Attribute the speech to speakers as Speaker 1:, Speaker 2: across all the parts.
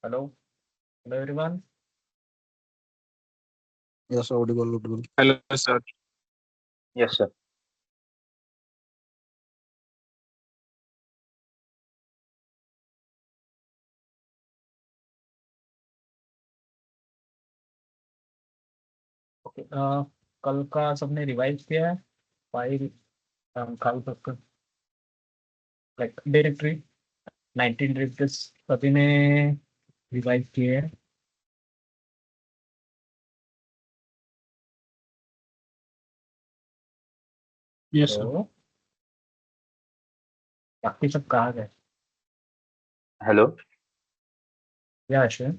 Speaker 1: Hello hello everyone.
Speaker 2: Yes, audible, audible.
Speaker 3: Hello, sir.
Speaker 4: Yes, sir.
Speaker 1: Okay, कल का सबने revise किया है फाइल कल तक लाइक डायरेक्टरी 19 डायरेक्टरीज सभी ने रिवाइज किए हैं।
Speaker 3: Yes, sir.
Speaker 1: तो बाकी सब कहाँ गए?
Speaker 4: हेलो।
Speaker 1: या अश्विन?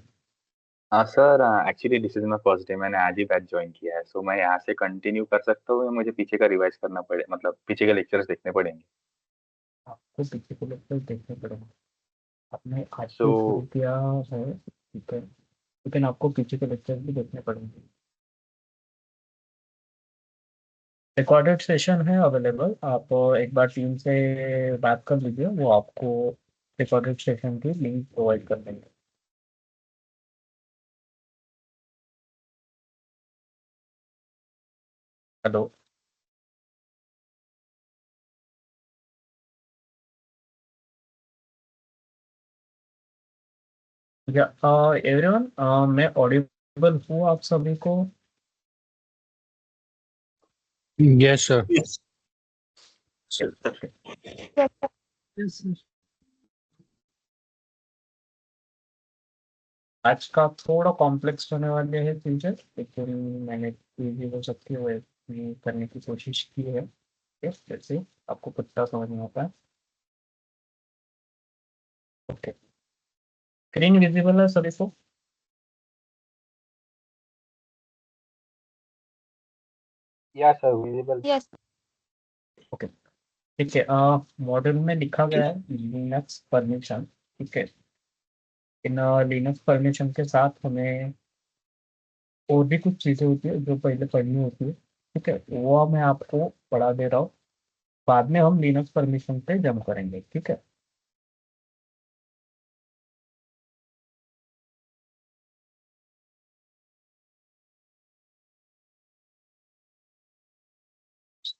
Speaker 4: हाँ sir, actually this is my first day. मैंने आज ही बैच ज्वाइन किया है, सो मैं यहाँ से कंटिन्यू कर सकता हूँ या मुझे पीछे का रिवाइज करना पड़े, मतलब पीछे के लेक्चर्स देखने पड़ेंगे?
Speaker 1: आपको पीछे को लेकर देखने पड़ेगा। आपने आज
Speaker 4: सो
Speaker 1: से शुरू किया है, ठीक है, लेकिन आपको पीछे के लेक्चर भी देखने पड़ेंगे। रिकॉर्डेड सेशन है अवेलेबल, आप एक बार टीम से बात कर लीजिए, वो आपको रिकॉर्डेड सेशन की लिंक प्रोवाइड कर देंगे। हेलो या एवरीवन, मैं ऑडिबल हूँ आप सभी को?
Speaker 3: Yes, sir.
Speaker 2: Yes.
Speaker 1: Okay.
Speaker 3: Yes, sir.
Speaker 1: आज का थोड़ा कॉम्प्लेक्स होने वाले हैं चीजें, लेकिन मैंने इजी हो सकती है वो करने की कोशिश की है। yes, जैसे आपको कुछ समझ में आता है। ओके, स्क्रीन विजिबल है सभी को?
Speaker 4: या सर, विजिबल।
Speaker 5: Yes.
Speaker 1: ओके, ठीक है। मॉडल में लिखा गया है लिनक्स परमिशन, ठीक है। इन लिनक्स परमिशन के साथ हमें और भी कुछ चीज़ें होती है जो पहले पढ़नी होती है, ठीक है, वो मैं आपको पढ़ा दे रहा हूँ। बाद में हम लिनक्स परमिशन पे जंप करेंगे, ठीक है।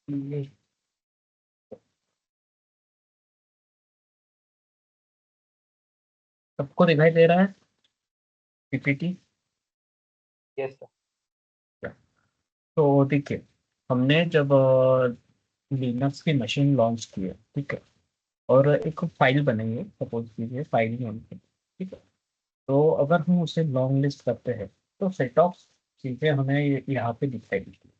Speaker 1: ये सबको दिखाई दे रहा है पीपीटी?
Speaker 4: Yes sir.
Speaker 1: तो देखिए, हमने जब लिनक्स की मशीन लॉन्च की है, ठीक है, और एक फाइल बनाई है, सपोज कीजिए फाइल नेम की, ठीक है। तो अगर हम उसे लॉन्ग लिस्ट करते हैं तो सेट ऑफ चीज़ें हमें यहाँ पे दिखाई देती है।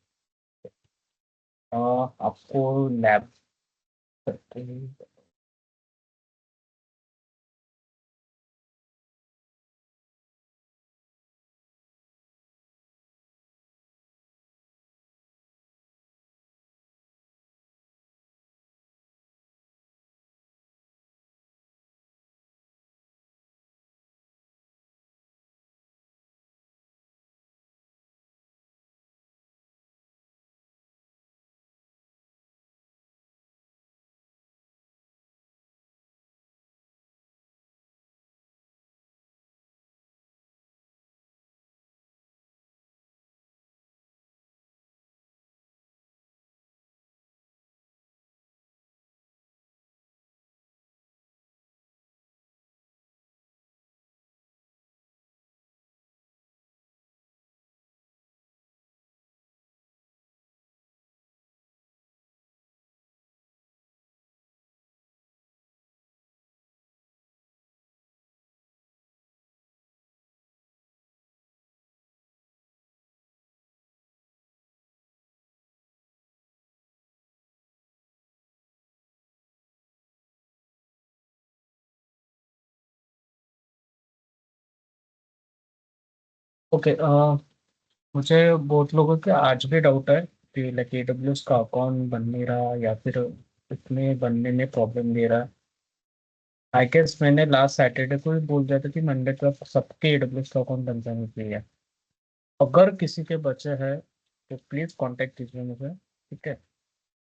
Speaker 1: आपको लैब करते हैं। ओके, मुझे बहुत लोगों के आज भी डाउट है कि लाइक AWS का अकाउंट बन नहीं रहा या फिर इसमें बनने में प्रॉब्लम दे रहा है। आई गेस मैंने लास्ट सैटरडे को भी बोल दिया था कि मंडे तक सबके AWS का अकाउंट बन जाने चाहिए। अगर किसी के बचे हैं तो प्लीज़ कांटेक्ट कीजिए मुझे, ठीक है।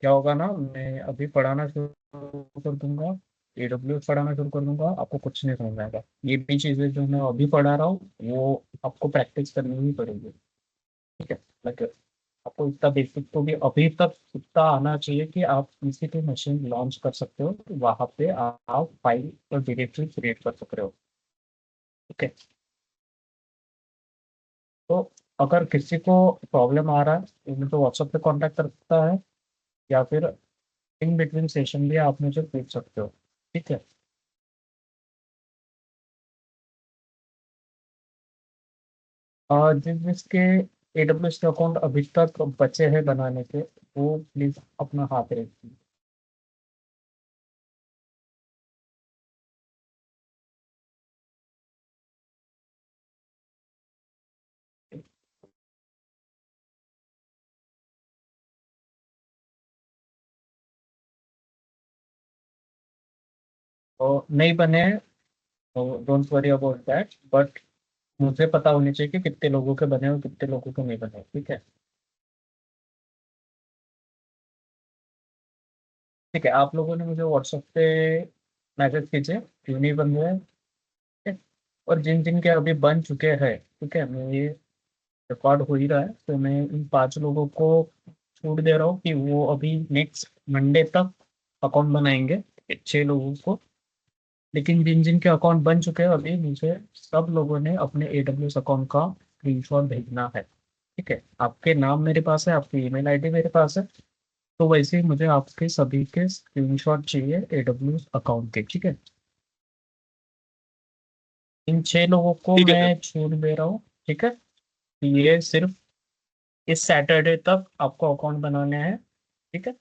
Speaker 1: क्या होगा ना, मैं अभी पढ़ाना शुरू कर दूंगा, AWS पढ़ाना शुरू कर दूंगा, आपको कुछ नहीं समझ आएगा। ये भी चीज़ें जो मैं अभी पढ़ा रहा हूँ वो आपको प्रैक्टिस करनी ही पड़ेगी। ठीक है, लाइक आपको इतना बेसिक तो भी अभी तक इतना आना चाहिए कि आप किसी भी मशीन लॉन्च कर सकते हो, तो वहाँ पे आप फाइल और डायरेक्टरी क्रिएट कर सकते हो। ठीक है, तो अगर किसी को प्रॉब्लम आ रहा है तो मुझे व्हाट्सएप पे कांटेक्ट कर सकता है, या फिर इन बिटवीन सेशन भी आप मुझे पूछ सकते हो। ठीक है। और जिसके AWS के अकाउंट अभी तक बचे हैं बनाने के, वो प्लीज अपना हाथ रखिए। और नहीं बने, don't worry about that, but मुझे पता होनी चाहिए कि कितने लोगों के बने और कितने लोगों के नहीं बने। ठीक है। ठीक है, आप लोगों ने मुझे व्हाट्सएप पे मैसेज कीजिए क्यों नहीं बन रहे हैं। ठीक है? और जिन जिन के अभी बन चुके हैं, ठीक है, मैं ये रिकॉर्ड हो ही रहा है, तो मैं इन 5 लोगों को छूट दे रहा हूँ कि वो अभी नेक्स्ट मंडे तक अकाउंट बनाएंगे, 6 लोगों को। लेकिन जिन जिन के अकाउंट बन चुके हैं अभी, मुझे सब लोगों ने अपने AWS अकाउंट का स्क्रीनशॉट भेजना है। ठीक है, आपके नाम मेरे पास है, आपकी ईमेल आईडी मेरे पास है, तो वैसे ही मुझे आपके सभी के स्क्रीनशॉट चाहिए AWS अकाउंट के। ठीक है, इन 6 लोगों को
Speaker 3: ठीक है सर।
Speaker 1: मैं छूट दे रहा हूँ। ठीक है, ये सिर्फ इस सैटरडे तक आपको अकाउंट बनाने हैं। ठीक है,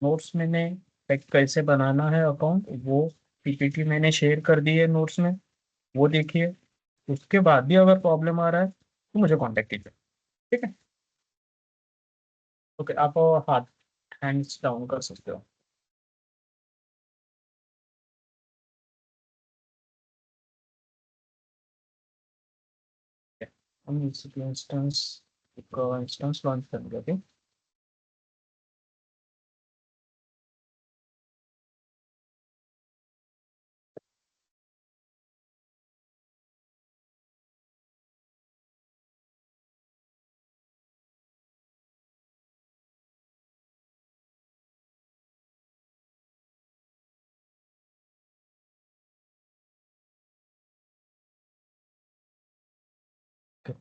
Speaker 1: नोट्स मैंने कैसे बनाना है अकाउंट, वो PPT मैंने शेयर कर दी है नोट्स में, वो देखिए। उसके बाद भी अगर प्रॉब्लम आ रहा है तो मुझे कांटेक्ट कीजिए। ठीक है, ओके, आप हाथ हैंड्स डाउन कर सकते हो। हम इसी इंस्टेंस एक इंस्टेंस लॉन्च करेंगे। ओके,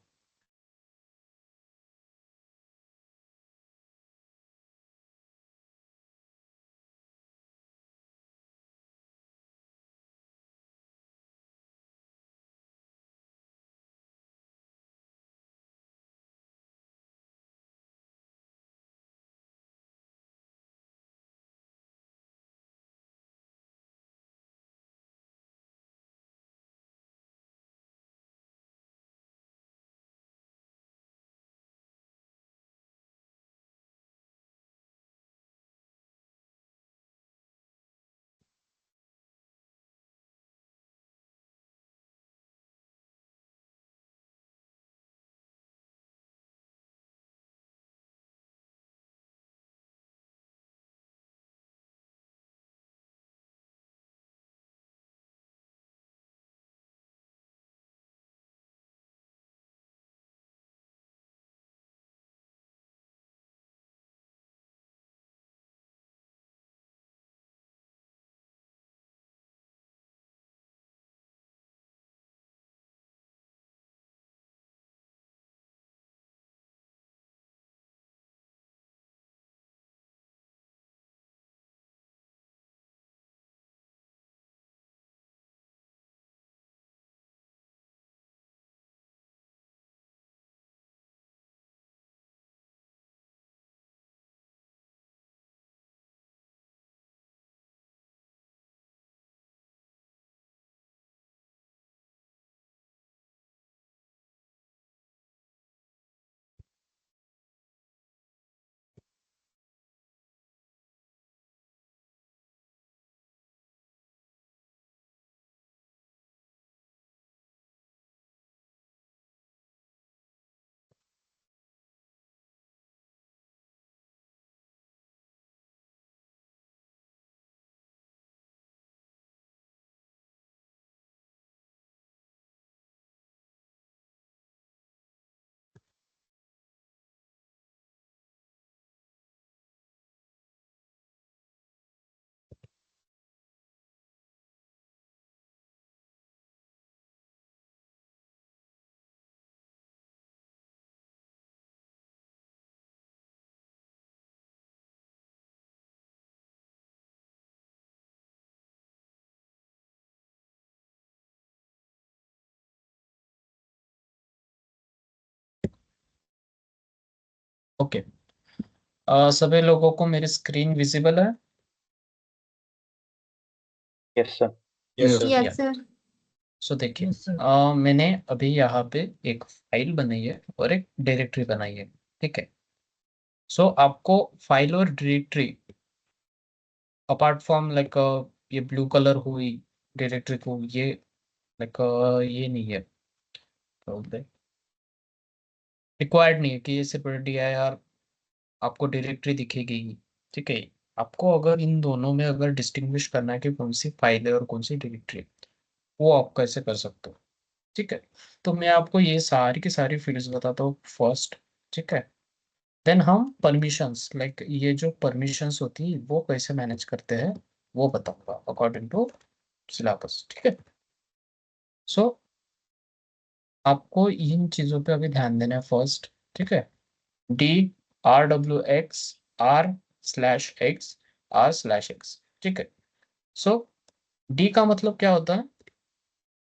Speaker 1: ओके, सभी लोगों को मेरी स्क्रीन विजिबल है?
Speaker 4: Yes sir.
Speaker 3: Yes, sir.
Speaker 1: या
Speaker 2: यस सर।
Speaker 1: सो देखिए, मैंने अभी यहाँ पे एक फाइल बनाई है और एक डायरेक्टरी बनाई है, ठीक है। सो आपको फाइल और डायरेक्टरी अपार्ट फ्रॉम लाइक ये ब्लू कलर हुई डायरेक्टरी को, ये लाइक ये नहीं है, क्या बोलते हैं, रिक्वायर्ड नहीं है कि ये सेपरेट दिया है यार, आपको डायरेक्टरी दिखेगी ही, ठीक है। आपको अगर इन दोनों में अगर डिस्टिंग्विश करना है कि कौन सी फाइल है और कौन सी डायरेक्टरी है, वो आप कैसे कर सकते हो, ठीक है। तो मैं आपको ये सारी की सारी फील्ड्स बताता हूँ फर्स्ट, ठीक है। देन हम परमिशंस, लाइक ये जो परमिशंस होती है वो कैसे मैनेज करते हैं वो बताऊंगा अकॉर्डिंग टू सिलेबस, ठीक है। सो आपको इन चीज़ों पे अभी ध्यान देना है फर्स्ट, ठीक है। डी RWX R/X ठीक है। सो डी का मतलब क्या होता है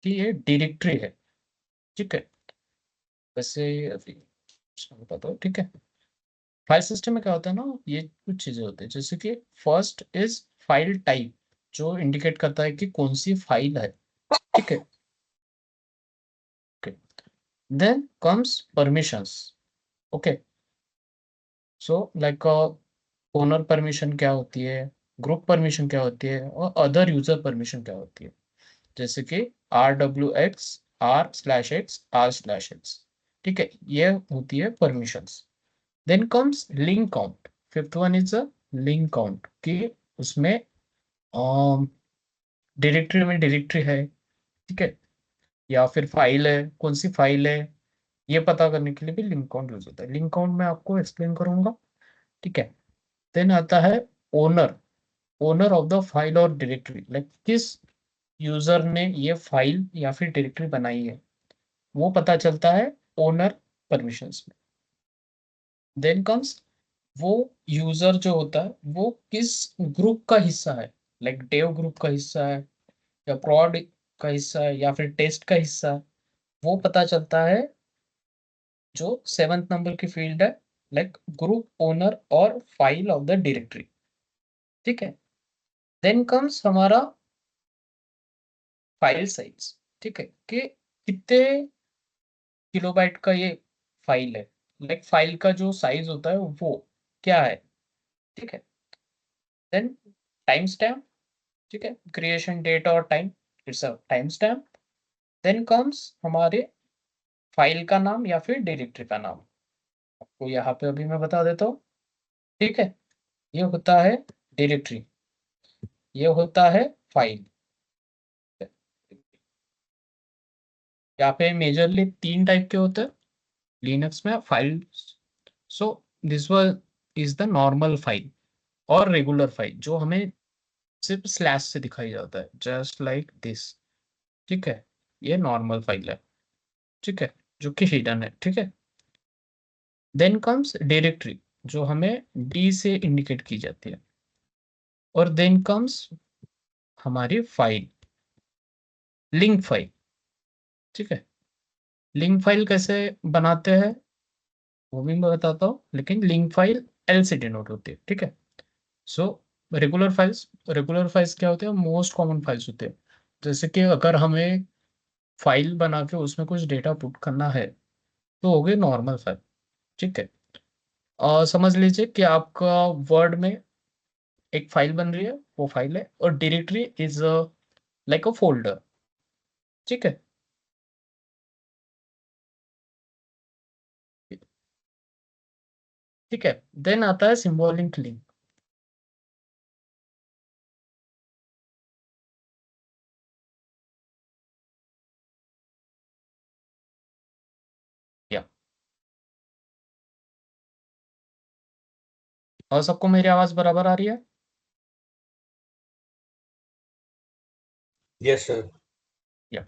Speaker 1: कि ये डायरेक्टरी है, ठीक है। वैसे अभी बताओ, ठीक है। फाइल सिस्टम में क्या होता है ना, ये कुछ चीजें होती है, जैसे कि फर्स्ट इज फाइल टाइप, जो इंडिकेट करता है कि कौन सी फाइल है, ठीक है। Then comes permissions, okay. So like owner permission क्या होती है, ग्रुप परमिशन क्या होती है, और अदर यूजर परमिशन क्या होती है, जैसे कि RWX R/X ठीक है, ये होती है permissions. Then comes link count, fifth one is a link count, कि उसमें डायरेक्टरी में डायरेक्टरी है, ठीक है, या फिर फाइल है, कौन सी फाइल है, ये पता करने के लिए भी लिंक काउंट यूज होता है। लिंक काउंट मैं आपको एक्सप्लेन करूंगा, ठीक है। देन आता है owner, owner of the file और डायरेक्टरी, लाइक किस यूजर ने ये फाइल या फिर डायरेक्टरी बनाई है, वो पता चलता है ओनर परमिशंस में। देन कम्स वो यूजर जो होता है वो किस ग्रुप का हिस्सा है, लाइक डेव ग्रुप का हिस्सा है, या प्रॉड का हिस्सा है, या फिर टेस्ट का हिस्सा है, वो पता चलता है जो सेवंथ नंबर की फील्ड है, लाइक ग्रुप ओनर और फाइल ऑफ द डायरेक्टरी, ठीक है। देन कम्स हमारा फाइल साइज, ठीक है, कि कितने किलोबाइट का ये फाइल है, लाइक फाइल का जो साइज होता है वो क्या है, ठीक है। देन टाइम स्टैम्प, ठीक है, क्रिएशन डेट और time, it's a time stamp. Then comes हमारे फाइल का नाम या फिर डायरेक्टरी का नाम, आपको यहाँ पे अभी मैं बता देता हूँ, ठीक है। ये होता है डायरेक्टरी, ये होता है फाइल। यहाँ पे मेजरली तीन टाइप के होते हैं लिनक्स में file. So this one is the normal file और रेगुलर फाइल, जो हमें सिर्फ स्लैश से दिखाई जाता है, जस्ट लाइक दिस, ठीक है। ये नॉर्मल फाइल है, ठीक है, जो कि हिडन है, ठीक है। देन कम्स डायरेक्टरी, जो हमें डी से इंडिकेट की जाती है। और देन कम्स हमारी फाइल, लिंक फाइल, ठीक है। लिंक फाइल कैसे बनाते हैं वो भी मैं बताता हूँ, लेकिन लिंक फाइल एल से डिनोट होती है, ठीक है। सो रेगुलर फाइल्स क्या होते हैं, मोस्ट कॉमन फाइल्स होते हैं, जैसे कि अगर हमें फाइल बना के उसमें कुछ डेटा पुट करना है तो हो गई नॉर्मल फाइल, ठीक है। और समझ लीजिए कि आपका वर्ड में एक फाइल बन रही है, वो फाइल है, और directory is like a folder, ठीक है। ठीक है, देन आता है सिंबॉलिक लिंक, या और सबको मेरी आवाज बराबर आ रही है?
Speaker 3: Yes, sir.
Speaker 1: या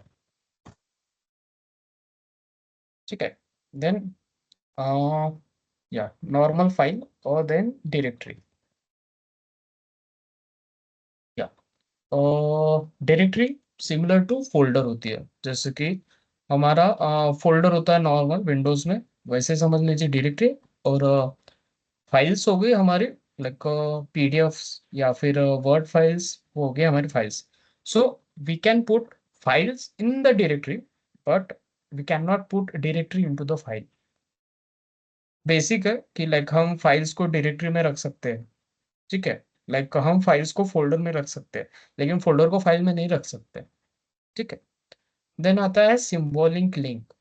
Speaker 1: ठीक है। देन या नॉर्मल फाइल और देन डायरेक्टरी, या डायरेक्टरी सिमिलर टू फोल्डर होती है, जैसे कि हमारा फोल्डर होता है नॉर्मल विंडोज में, वैसे समझ लीजिए डायरेक्टरी। और फाइल्स हो गई हमारी, लाइक पीडीएफ्स या फिर वर्ड फाइल्स हो गए हमारी files. So we can put files in the directory, but we can not put directory into the file. Basic है कि लाइक हम फाइल्स को डायरेक्टरी में रख सकते हैं. ठीक है, लाइक हम फाइल्स को फोल्डर में रख सकते हैं, लेकिन फोल्डर को फाइल में नहीं रख सकते. ठीक है. देन आता है सिंबॉलिक लिंक.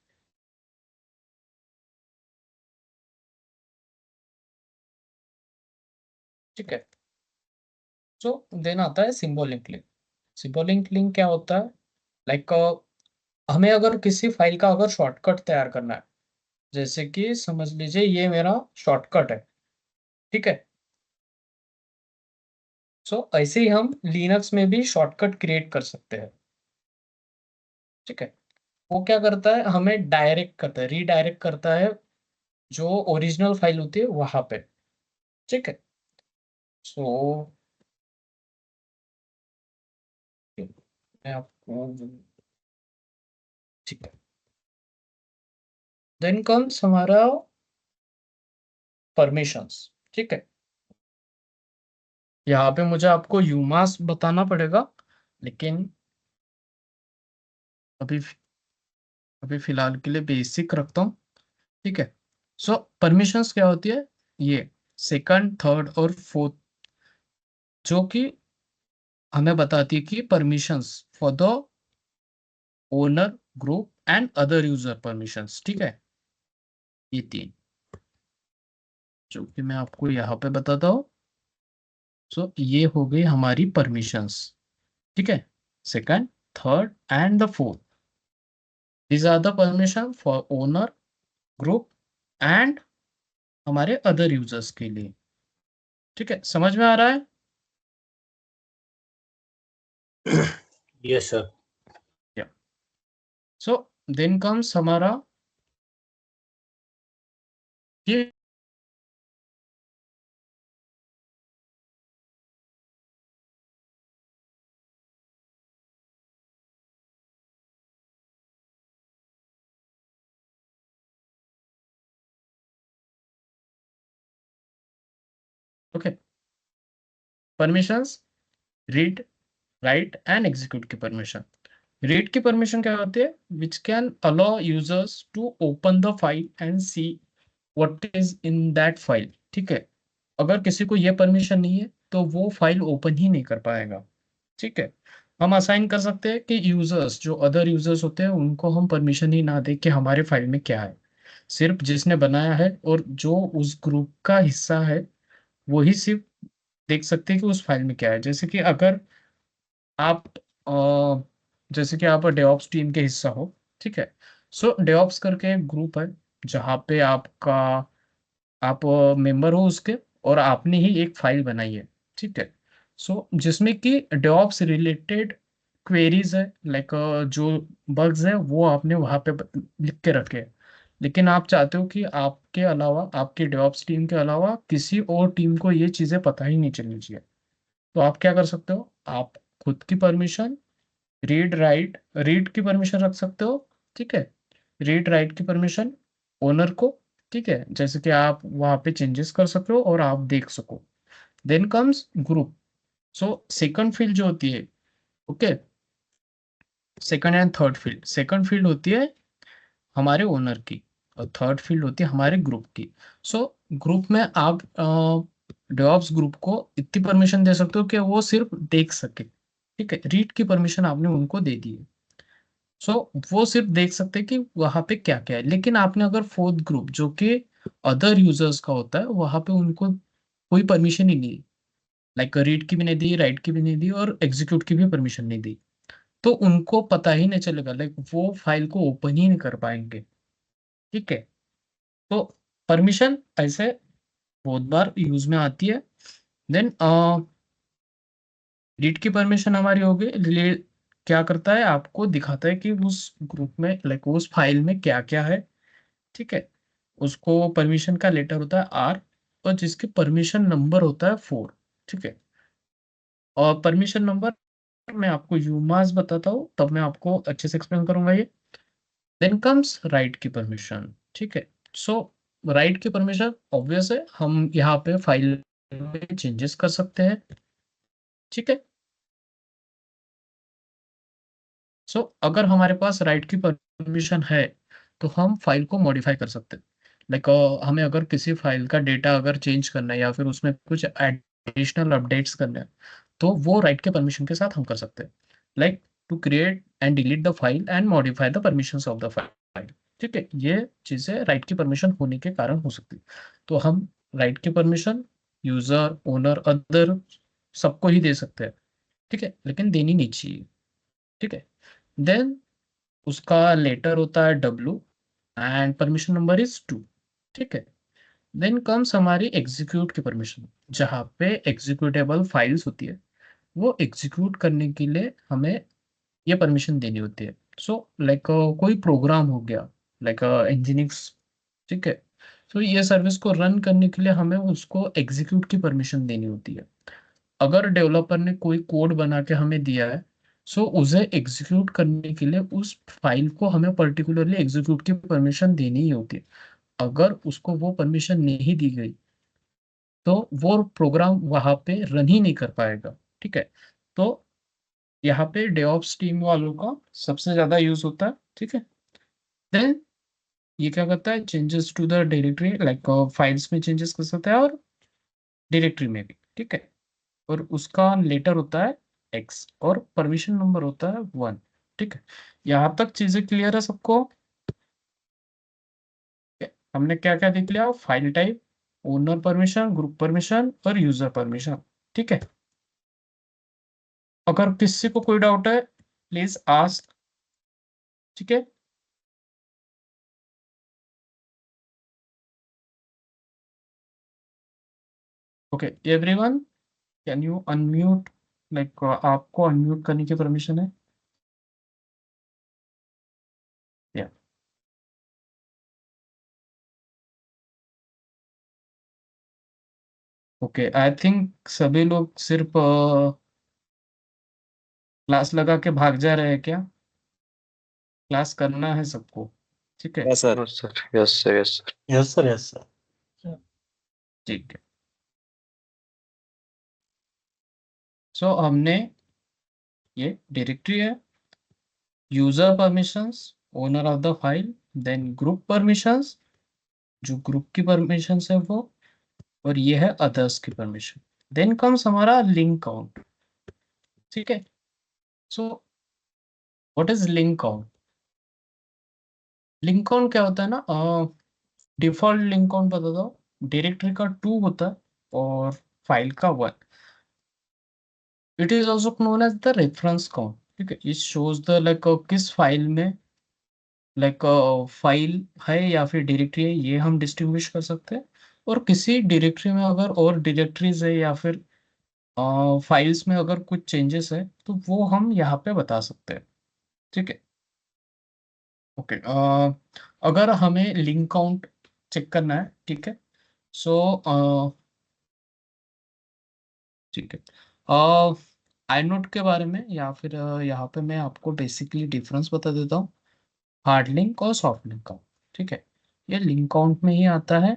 Speaker 1: ठीक है. सो देन आता है सिंबॉलिक लिंक. सिंबॉलिक लिंक क्या होता है? लाइक हमें अगर किसी फाइल का अगर शॉर्टकट तैयार करना है, जैसे कि समझ लीजिए ये मेरा शॉर्टकट है. ठीक है. सो ऐसे ही हम लिनक्स में भी शॉर्टकट क्रिएट कर सकते हैं. ठीक है. वो क्या करता है, हमें डायरेक्ट करता है, रीडायरेक्ट करता है जो ओरिजिनल फाइल होती है वहां पे. ठीक है. सो मैं आपको, ठीक है, देन कम्स हमारा परमिशंस. ठीक है. यहाँ पे मुझे आपको यूमास बताना पड़ेगा, लेकिन अभी अभी फिलहाल के लिए बेसिक रखता हूँ. ठीक है. सो परमिशंस क्या होती है? ये सेकंड, थर्ड और फोर्थ, जो कि हमें बताती है कि permissions for the owner, group and other user permissions. ठीक है. ये तीन जो कि मैं आपको यहाँ पे बताता हूँ. सो ये हो गई हमारी परमिशंस. ठीक है. Second, third and the fourth, these are the permission for owner, group and हमारे अदर यूजर्स के लिए. ठीक है, समझ में आ रहा है?
Speaker 3: Yes, sir.
Speaker 1: या सो देन कम्स हमारा ये, okay, permissions, read, write and execute की परमिशन. रीड की परमिशन क्या होती है? Which can allow users to open the file and see what is in that file. ठीक है. अगर किसी को ये परमिशन नहीं है तो वो फाइल ओपन ही नहीं कर पाएगा. ठीक है. हम असाइन कर सकते हैं कि यूजर्स, जो अदर यूजर्स होते हैं, उनको हम परमिशन ही ना दे कि हमारे फाइल में क्या है. सिर्फ जिसने बनाया है और जो उस ग्रुप का हिस्सा है, वही सिर्फ देख सकते हैं कि उस फाइल में क्या है. जैसे कि अगर आप जैसे कि आप डेवऑप्स टीम के हिस्सा हो. ठीक है. सो डेवऑप्स करके एक ग्रुप है जहाँ पे आप मेंबर हो उसके, और आपने ही एक फाइल बनाई है. ठीक है. सो जिसमें कि डेवऑप्स रिलेटेड क्वेरीज है, लाइक जो बग्स है वो आपने वहां पे लिख के रखे हैं. लेकिन आप चाहते हो कि आपके अलावा, आपके डेवऑप्स टीम के अलावा किसी और टीम को ये चीजें पता ही नहीं चलनी चाहिए. तो आप क्या कर सकते हो? आप खुद की परमिशन, रीड राइट, रीड की परमिशन रख सकते हो. ठीक है. रीड राइट की परमिशन ओनर को. ठीक है, जैसे कि आप वहां पे चेंजेस कर सकते हो और आप देख सको. Then comes group. So second field जो होती है, okay, second and third field, second field होती है हमारे ओनर की और थर्ड फील्ड होती है हमारे ग्रुप की. सो ग्रुप में आप डेवऑप्स ग्रुप को इतनी परमिशन दे सकते हो कि वो सिर्फ देख सके. ठीक है. रीड की परमिशन आपने उनको दे दी है. सो वो सिर्फ देख सकते हैं कि वहां पे क्या क्या है. लेकिन आपने अगर फोर्थ ग्रुप, जो कि अदर यूजर्स का होता है, वहां पे उनको कोई परमिशन ही नहीं, लाइक रीड की भी नहीं दी, राइट की भी नहीं दी और एग्जीक्यूट की भी परमिशन नहीं दी, तो उनको पता ही नहीं चलेगा, लाइक वो फाइल को ओपन ही नहीं कर पाएंगे. ठीक है. तो परमिशन ऐसे बहुत बार यूज में आती है. देन रीड की परमिशन हमारी हो गई, क्या करता है, आपको दिखाता है कि उस ग्रुप में, लाइक उस फाइल में क्या क्या है. ठीक है. उसको परमिशन का लेटर होता है आर, और जिसके परमिशन नंबर होता है 4. ठीक है. और परमिशन नंबर मैं आपको यूमास बताता हूँ, तब मैं आपको अच्छे से एक्सप्लेन करूंगा ये. देन कम्स राइट की परमिशन. ठीक है. सो राइट की परमिशन ऑब्वियस है, हम यहाँ पे फाइल में चेंजेस कर सकते हैं, ठीक है। सो अगर हमारे पास राइट की परमिशन है तो हम फाइल को मॉडिफाई कर सकते हैं। लाइक हमें अगर किसी फाइल का डेटा अगर चेंज करना है या फिर उसमें कुछ एडिशनल अपडेट्स करने हैं तो वो राइट के परमिशन के साथ हम कर सकते हैं। Like to create and delete the file and modify the permissions of the file, ठीक है। ये चीज़ें राइट की परमिशन होने के कारण हो सकती है। तो हम राइट की परमिशन यूजर, ओनर, अदर सबको ही दे सकते हैं, ठीक है, लेकिन देनी नहीं चाहिए, ठीक है। देन उसका लेटर होता है W and permission number is 2, ठीक है। देन कम्स हमारी एग्जीक्यूट की परमिशन, जहाँ पे एग्जीक्यूटेबल फाइल्स होती है, वो एग्जीक्यूट करने के लिए हमें ये परमिशन देनी होती है। सो लाइक कोई प्रोग्राम हो गया, लाइक इंजीनिक्स, ठीक है। सो ये सर्विस को रन करने के लिए हमें उसको एग्जीक्यूट की परमिशन देनी होती है। अगर डेवलपर ने कोई कोड बना के हमें दिया है, सो उसे एग्जीक्यूट करने के लिए उस फाइल को हमें पर्टिकुलरली एग्जीक्यूट की परमिशन देनी ही होती है। अगर उसको वो परमिशन नहीं दी गई तो वो प्रोग्राम वहां पे रन ही नहीं कर पाएगा, ठीक है। तो यहाँ पे डेवऑप्स टीम वालों का सबसे ज्यादा यूज होता है, ठीक है। देन ये क्या करता है, changes to the directory, like files में चेंजेस कर सकता है और डायरेक्टरी में भी, ठीक है। और उसका लेटर होता है X और परमिशन नंबर होता है 1, ठीक है। यहाँ तक चीजें क्लियर है सबको? हमने क्या क्या देख लिया, file type, owner permission, group permission और यूजर परमिशन, ठीक है। अगर किसी को कोई डाउट है प्लीज आस्क, ठीक है। Okay everyone, can you unmute, like आपको अनम्यूट करने की परमिशन है या? ओके आई थिंक सभी लोग सिर्फ क्लास लगा के भाग जा रहे हैं क्या? क्लास करना है सबको, ठीक है।
Speaker 3: Yes sir.
Speaker 4: Yes sir, yes sir, yes sir.
Speaker 3: Yes sir, yes sir.
Speaker 1: ठीक है। सो हमने ये डायरेक्टरी है, user permissions, owner of the file, then group permissions, जो ग्रुप की परमिशंस है वो, और ये है अदर्स की परमिशन। देन कम्स हमारा लिंक काउंट, ठीक है। So what is link count? Link count क्या होता है ना, डिफॉल्ट लिंक काउंट बता दो, डायरेक्टरी का 2 होता है और फाइल का 1। It is also known as the reference count, ठीक है। इट शोज द लाइक किस फाइल में, लाइक फाइल है या फिर डायरेक्टरी है, ये हम डिस्टिंग्विश कर सकते हैं। और किसी डायरेक्टरी में अगर और डायरेक्टरीज है या फिर फाइल्स में अगर कुछ चेंजेस है तो वो हम यहाँ पे बता सकते हैं, ठीक है। ओके अगर हमें लिंक काउंट चेक करना है, ठीक है। सो ठीक है, आई नोट के बारे में या फिर यहाँ पे मैं आपको बेसिकली डिफरेंस बता देता हूँ, हार्ड लिंक और सॉफ्ट लिंक काउंट, ठीक है। ये लिंक काउंट में ही आता है,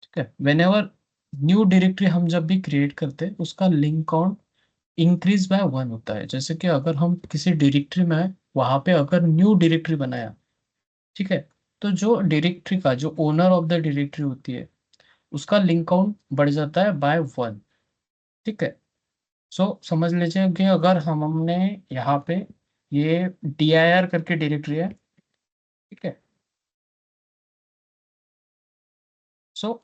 Speaker 1: ठीक है। वेन एवर न्यू डायरेक्टरी हम जब भी क्रिएट करते हैं उसका लिंक काउंट इंक्रीज बाय 1 होता है। जैसे कि अगर हम किसी डायरेक्टरी में है, वहां पे अगर न्यू डायरेक्टरी बनाया, ठीक है, तो जो डायरेक्टरी का जो ओनर ऑफ द डायरेक्टरी होती है उसका लिंक काउंट बढ़ जाता है बाय 1, ठीक है। सो समझ लीजिए कि अगर हमने यहाँ पे ये dir करके डायरेक्टरी है, ठीक है। सो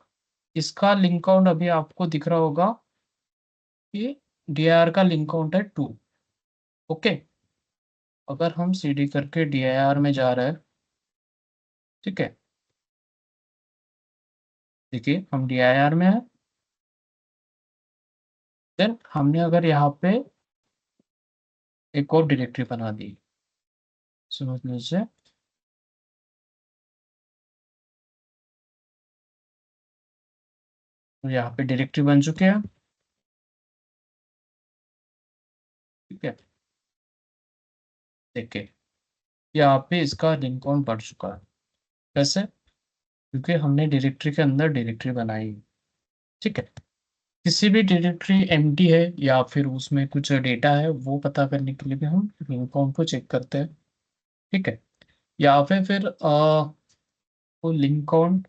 Speaker 1: इसका लिंक काउंट अभी आपको दिख रहा होगा कि dir का लिंक काउंट है 2, ओके। अगर हम cd करके dir में जा रहे हैं, ठीक है, देखिए हम dir में है। देन हमने अगर यहाँ पे एक और डायरेक्टरी बना दी, समझ लीजिए, तो यहाँ पे डायरेक्टरी बन चुके हैं, ठीक है। देखिए यहाँ पे इसका लिंक काउंट बढ़ चुका है, कैसे? क्योंकि हमने डायरेक्टरी के अंदर डायरेक्टरी बनाई है, ठीक है। किसी भी डायरेक्टरी एम्प्टी है या फिर उसमें कुछ डेटा है, वो पता करने के लिए भी हम लिंक काउंट को चेक करते हैं, ठीक है। या फिर वो लिंक काउंट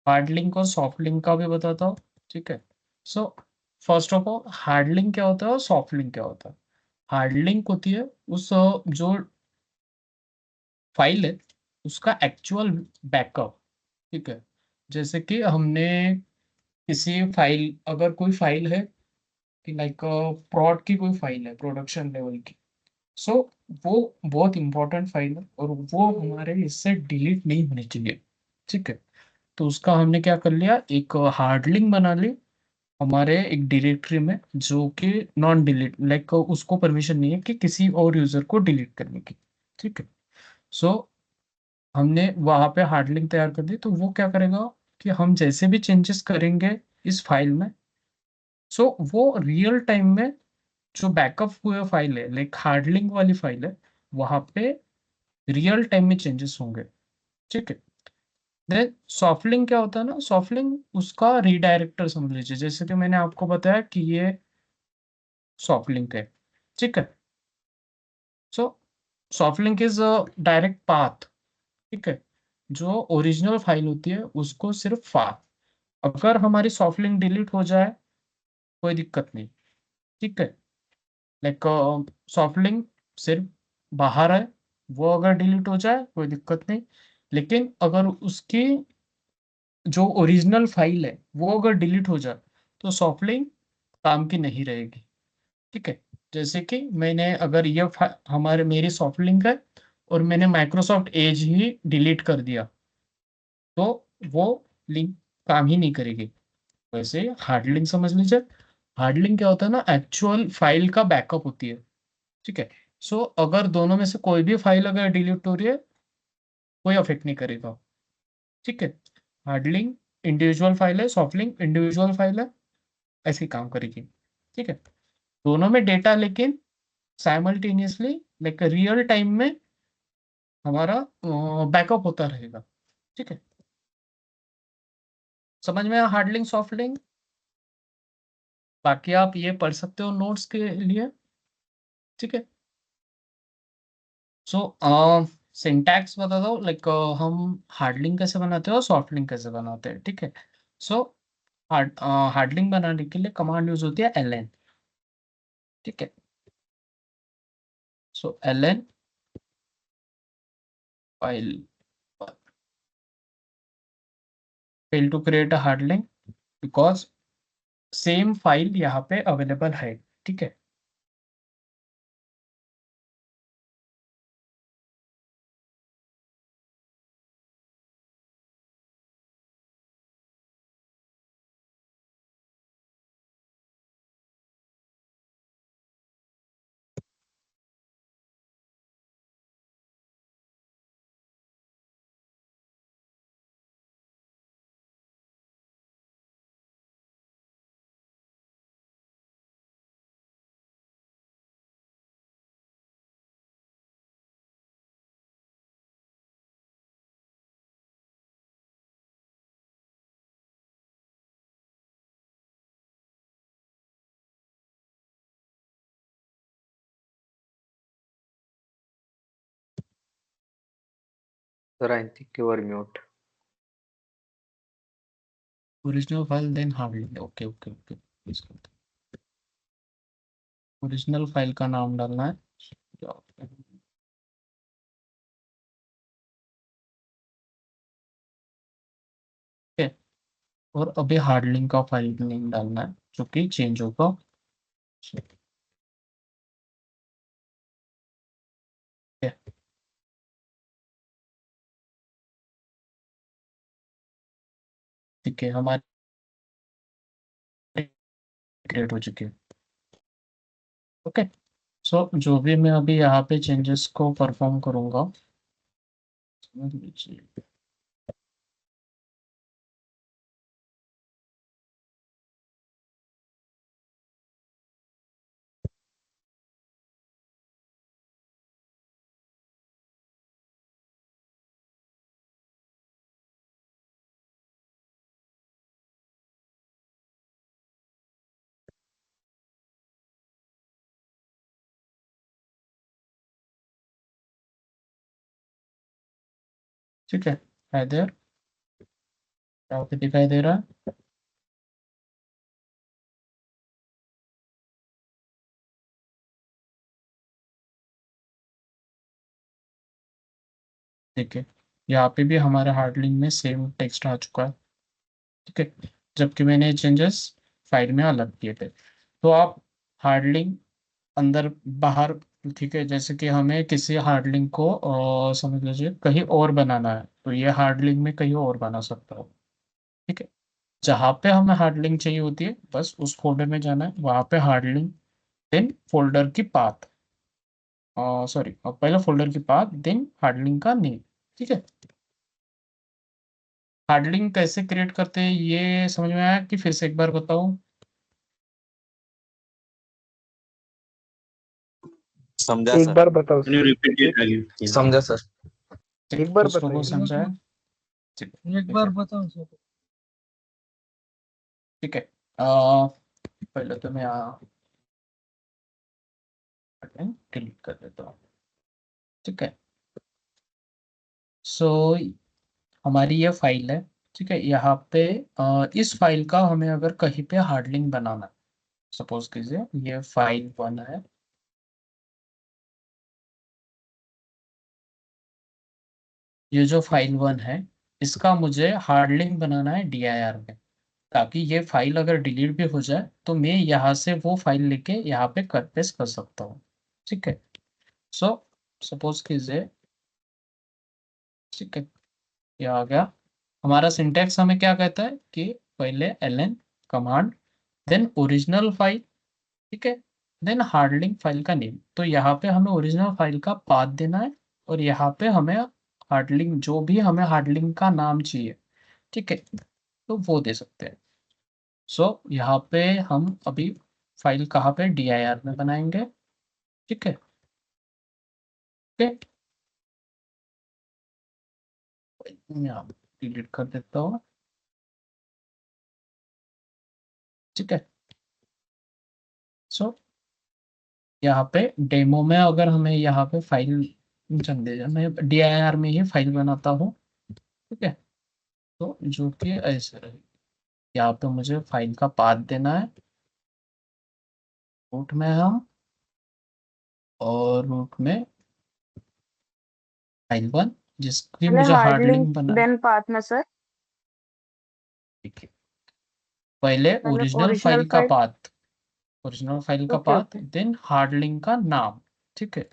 Speaker 1: हार्ड लिंक और सॉफ्ट लिंक का भी बताता हूँ, ठीक है। So first of all hard link क्या होता है और सॉफ्ट लिंक क्या होता है। हार्ड लिंक होती है उस जो फाइल है उसका एक्चुअल बैकअप, ठीक है। जैसे कि हमने किसी फाइल, अगर कोई फाइल है कि लाइक प्रोड की कोई फाइल है प्रोडक्शन लेवल की, सो वो बहुत इंपॉर्टेंट फाइल है और वो हमारे इससे डिलीट नहीं होनी चाहिए, ठीक है। तो उसका हमने क्या कर लिया, एक हार्ड लिंक बना ली हमारे एक डायरेक्टरी में, जो कि नॉन डिलीट, लाइक उसको परमिशन नहीं है कि किसी और यूजर को डिलीट करने की, ठीक है। सो हमने वहां पे हार्ड लिंक तैयार कर दी, तो वो क्या करेगा कि हम जैसे भी चेंजेस करेंगे इस फाइल में, सो वो रियल टाइम में जो बैकअप हुए फाइल है, लाइक हार्ड लिंक वाली फाइल है, वहां पे रियल टाइम में चेंजेस होंगे, ठीक है। देन सॉफ्ट लिंक क्या होता है ना, सॉफ्ट लिंक उसका रीडायरेक्टर समझ लीजिए, जैसे कि मैंने आपको बताया कि ये सॉफ्ट लिंक है, ठीक है। So soft link is direct path, ठीक है। जो ओरिजिनल फाइल होती है उसको सिर्फ पाथ, अगर हमारी सॉफ्ट लिंक डिलीट हो जाए कोई दिक्कत नहीं, ठीक है। लाइक सॉफ्ट लिंक सिर्फ बाहर है, वो अगर डिलीट हो जाए कोई दिक्कत नहीं। लेकिन अगर उसकी जो ओरिजिनल फाइल है वो अगर डिलीट हो जाए तो सॉफ्ट लिंक काम की नहीं रहेगी, ठीक है। जैसे कि मैंने अगर ये हमारे मेरी सॉफ्ट लिंक है और मैंने माइक्रोसॉफ्ट एज ही डिलीट कर दिया, तो वो लिंक काम ही नहीं करेगी। वैसे हार्ड लिंक समझ लीजिए, हार्ड लिंक क्या होता है ना, एक्चुअल फाइल का बैकअप होती है, ठीक है। सो अगर दोनों में से कोई भी फाइल अगर डिलीट हो रही है कोई अफेक्ट नहीं करेगा, ठीक है। हार्ड लिंक इंडिविजुअल फाइल है, सॉफ्ट लिंक इंडिविजुअल फाइल है, ऐसे ही काम करेगी, ठीक है। दोनों में डेटा लेकिन साइमल्टेनियसली लाइक रियल टाइम में हमारा बैकअप होता रहेगा, ठीक है। समझ में आया हार्ड लिंक सॉफ्ट लिंक। बाकी आप ये पढ़ सकते हो नोट्स के लिए, ठीक है। सो सिंटैक्स बता दो, लाइक हम हार्ड लिंक कैसे बनाते हैं और सॉफ्ट लिंक कैसे बनाते हैं, ठीक है। सो हार्ड लिंक बनाने के लिए कमांड यूज होती है ln, ठीक है। So ln file fail to create a hard link because same file यहाँ पे अवेलेबल है, ठीक है।
Speaker 3: Sir, I think you are mute.
Speaker 1: Original file then hard link, okay okay okay. Original file का नाम डालना है, ठीक है। और अभी हार्ड लिंक का फाइल नेम डालना है जो कि चेंज होगा, ठीक है। ठीक है, हमारे क्रिएट हो चुके हैं, ओके। सो जो भी मैं अभी यहाँ पे चेंजेस को परफॉर्म करूँगा, समझ लीजिए। ठीक है, हैदर यहाँ पे दिखाई दे रहा है। ठीक है, यहाँ पे भी हमारे हार्ड लिंक में सेम टेक्स्ट आ चुका है। ठीक है, जबकि मैंने चेंजेस फाइल में अलग किए थे। तो आप हार्ड लिंक अंदर बाहर, ठीक है, जैसे कि हमें किसी हार्ड लिंक को समझ लीजिए कहीं और बनाना है, तो ये हार्ड लिंक में कहीं और बना सकता हो। ठीक है, जहाँ पे हमें हार्ड लिंक चाहिए होती है बस उस फोल्डर में जाना है, वहाँ पे हार्ड लिंक, देन फोल्डर की पाथ, सॉरी पहले फोल्डर की पाथ देन हार्ड लिंक का नेम। ठीक है, हार्ड लिंक कैसे क्रिएट करते हैं ये समझ में आया कि फिर से एक बार बताऊं?
Speaker 2: समझा
Speaker 5: एक
Speaker 2: सर।
Speaker 5: बार बताओ
Speaker 6: Can you
Speaker 5: sir.
Speaker 6: repeat it again?
Speaker 2: समझा सर।
Speaker 1: ठीक,
Speaker 5: एक बार
Speaker 1: दूसरों को
Speaker 5: बताइए।
Speaker 1: समझाया? ठीक
Speaker 7: एक
Speaker 1: ठीक
Speaker 7: बार
Speaker 1: है,
Speaker 7: बताओ सर।
Speaker 1: ठीक है। पहले तो मैं डिलीट कर देता हूँ। ठीक है, सो हमारी ये फाइल है। ठीक है, यहाँ पे इस फाइल का हमें अगर कहीं पे हार्ड लिंक बनाना है, सपोज कीजिए ये फाइल 1 है। ये जो फाइल 1 है इसका मुझे हार्ड लिंक बनाना है DIR में, ताकि ये फाइल अगर डिलीट भी हो जाए तो मैं यहाँ से वो फाइल लेके यहाँ पे कट पेस्ट कर सकता हूँ। ठीक है, सो सपोज कीजिए, ठीक है, ये आ गया। हमारा सिंटैक्स हमें क्या कहता है कि पहले ln command, then original file, ठीक है, देन हार्ड लिंक फाइल का नेम। तो यहाँ पे हमें ओरिजिनल फाइल का पाथ देना है, और यहाँ पे हमें हार्ड लिंक, जो भी हमें हार्ड लिंक का नाम चाहिए, ठीक है, तो वो दे सकते हैं। सो यहाँ पे हम अभी फाइल कहाँ पे DIR में बनाएंगे। ठीक है, ओके, यहाँ डिलीट कर देता हूँ। ठीक है, सो यहाँ पे डेमो में अगर हमें यहाँ पे फाइल चल दे, मैं DIR में ही फाइल बनाता हूँ। ठीक है, तो जो कि ऐसे रहे, यहाँ पे मुझे फाइल का पाथ देना है। रूट में हम, और रूट में फाइल 1 जिसकी
Speaker 8: पहले
Speaker 1: मुझे
Speaker 8: हार्ड
Speaker 1: हार्ड
Speaker 8: लिंक
Speaker 1: लिंक बना।
Speaker 8: देन पाथ में सर।
Speaker 1: ठीक है, पहले
Speaker 8: पहले
Speaker 1: ओरिजिनल
Speaker 8: ओरिजिनल
Speaker 1: फाइल का
Speaker 8: फाइल।
Speaker 1: पाथ, ओरिजिनल फाइल का
Speaker 8: okay
Speaker 1: path
Speaker 8: okay
Speaker 1: then hard link का नाम। ठीक है,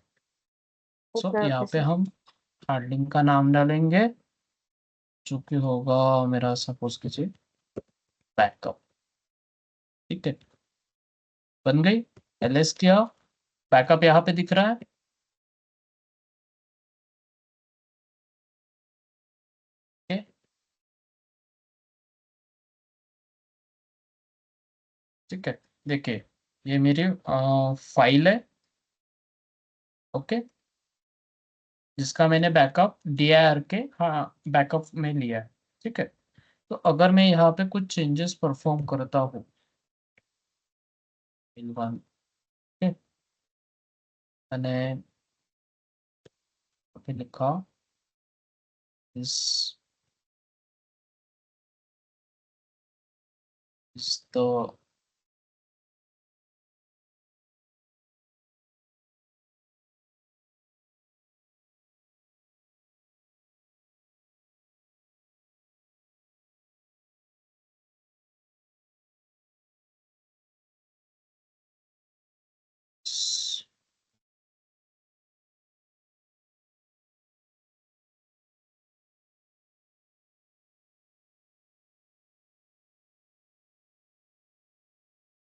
Speaker 1: सो
Speaker 8: ओके
Speaker 1: यहाँ
Speaker 8: ओके
Speaker 1: पे
Speaker 8: सर।
Speaker 1: हम हार्ड लिंक का नाम डालेंगे, जो कि होगा मेरा, सपोज कीजिए बैकअप। ठीक है, बन गई। LS किया, बैकअप यहाँ पे दिख रहा है। ठीक है, ठीक है, देखिए ये मेरी फाइल है। ओके, जिसका मैंने बैकअप DIR के, हाँ, बैकअप में लिया है। ठीक है, तो अगर मैं यहाँ पे कुछ चेंजेस परफॉर्म करता हूँ, फाइल 1, ठीक है, मैंने पे लिखा इस तो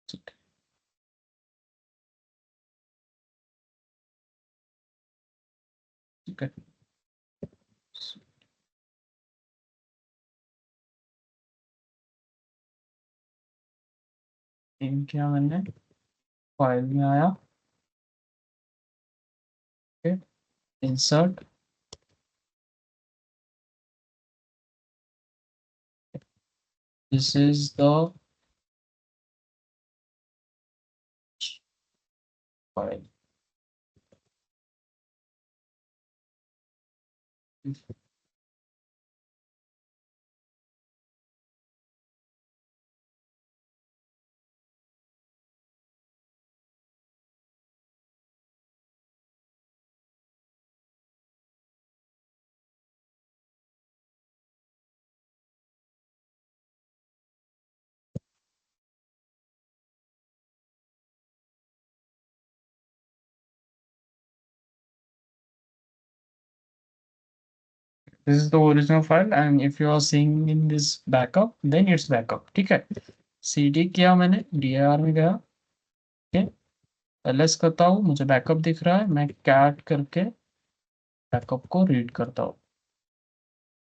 Speaker 1: ठीक ठीक है, इन किया मैंने, फाइल में आया, insert, this is the file. This is the original file and if you are seeing in this backup then it's backup. ठीक है, cd किया मैंने, dir में गया, ठीक है, ls करता हूँ, मुझे बैकअप दिख रहा है, मैं कैट करके बैकअप को रीड करता हूँ।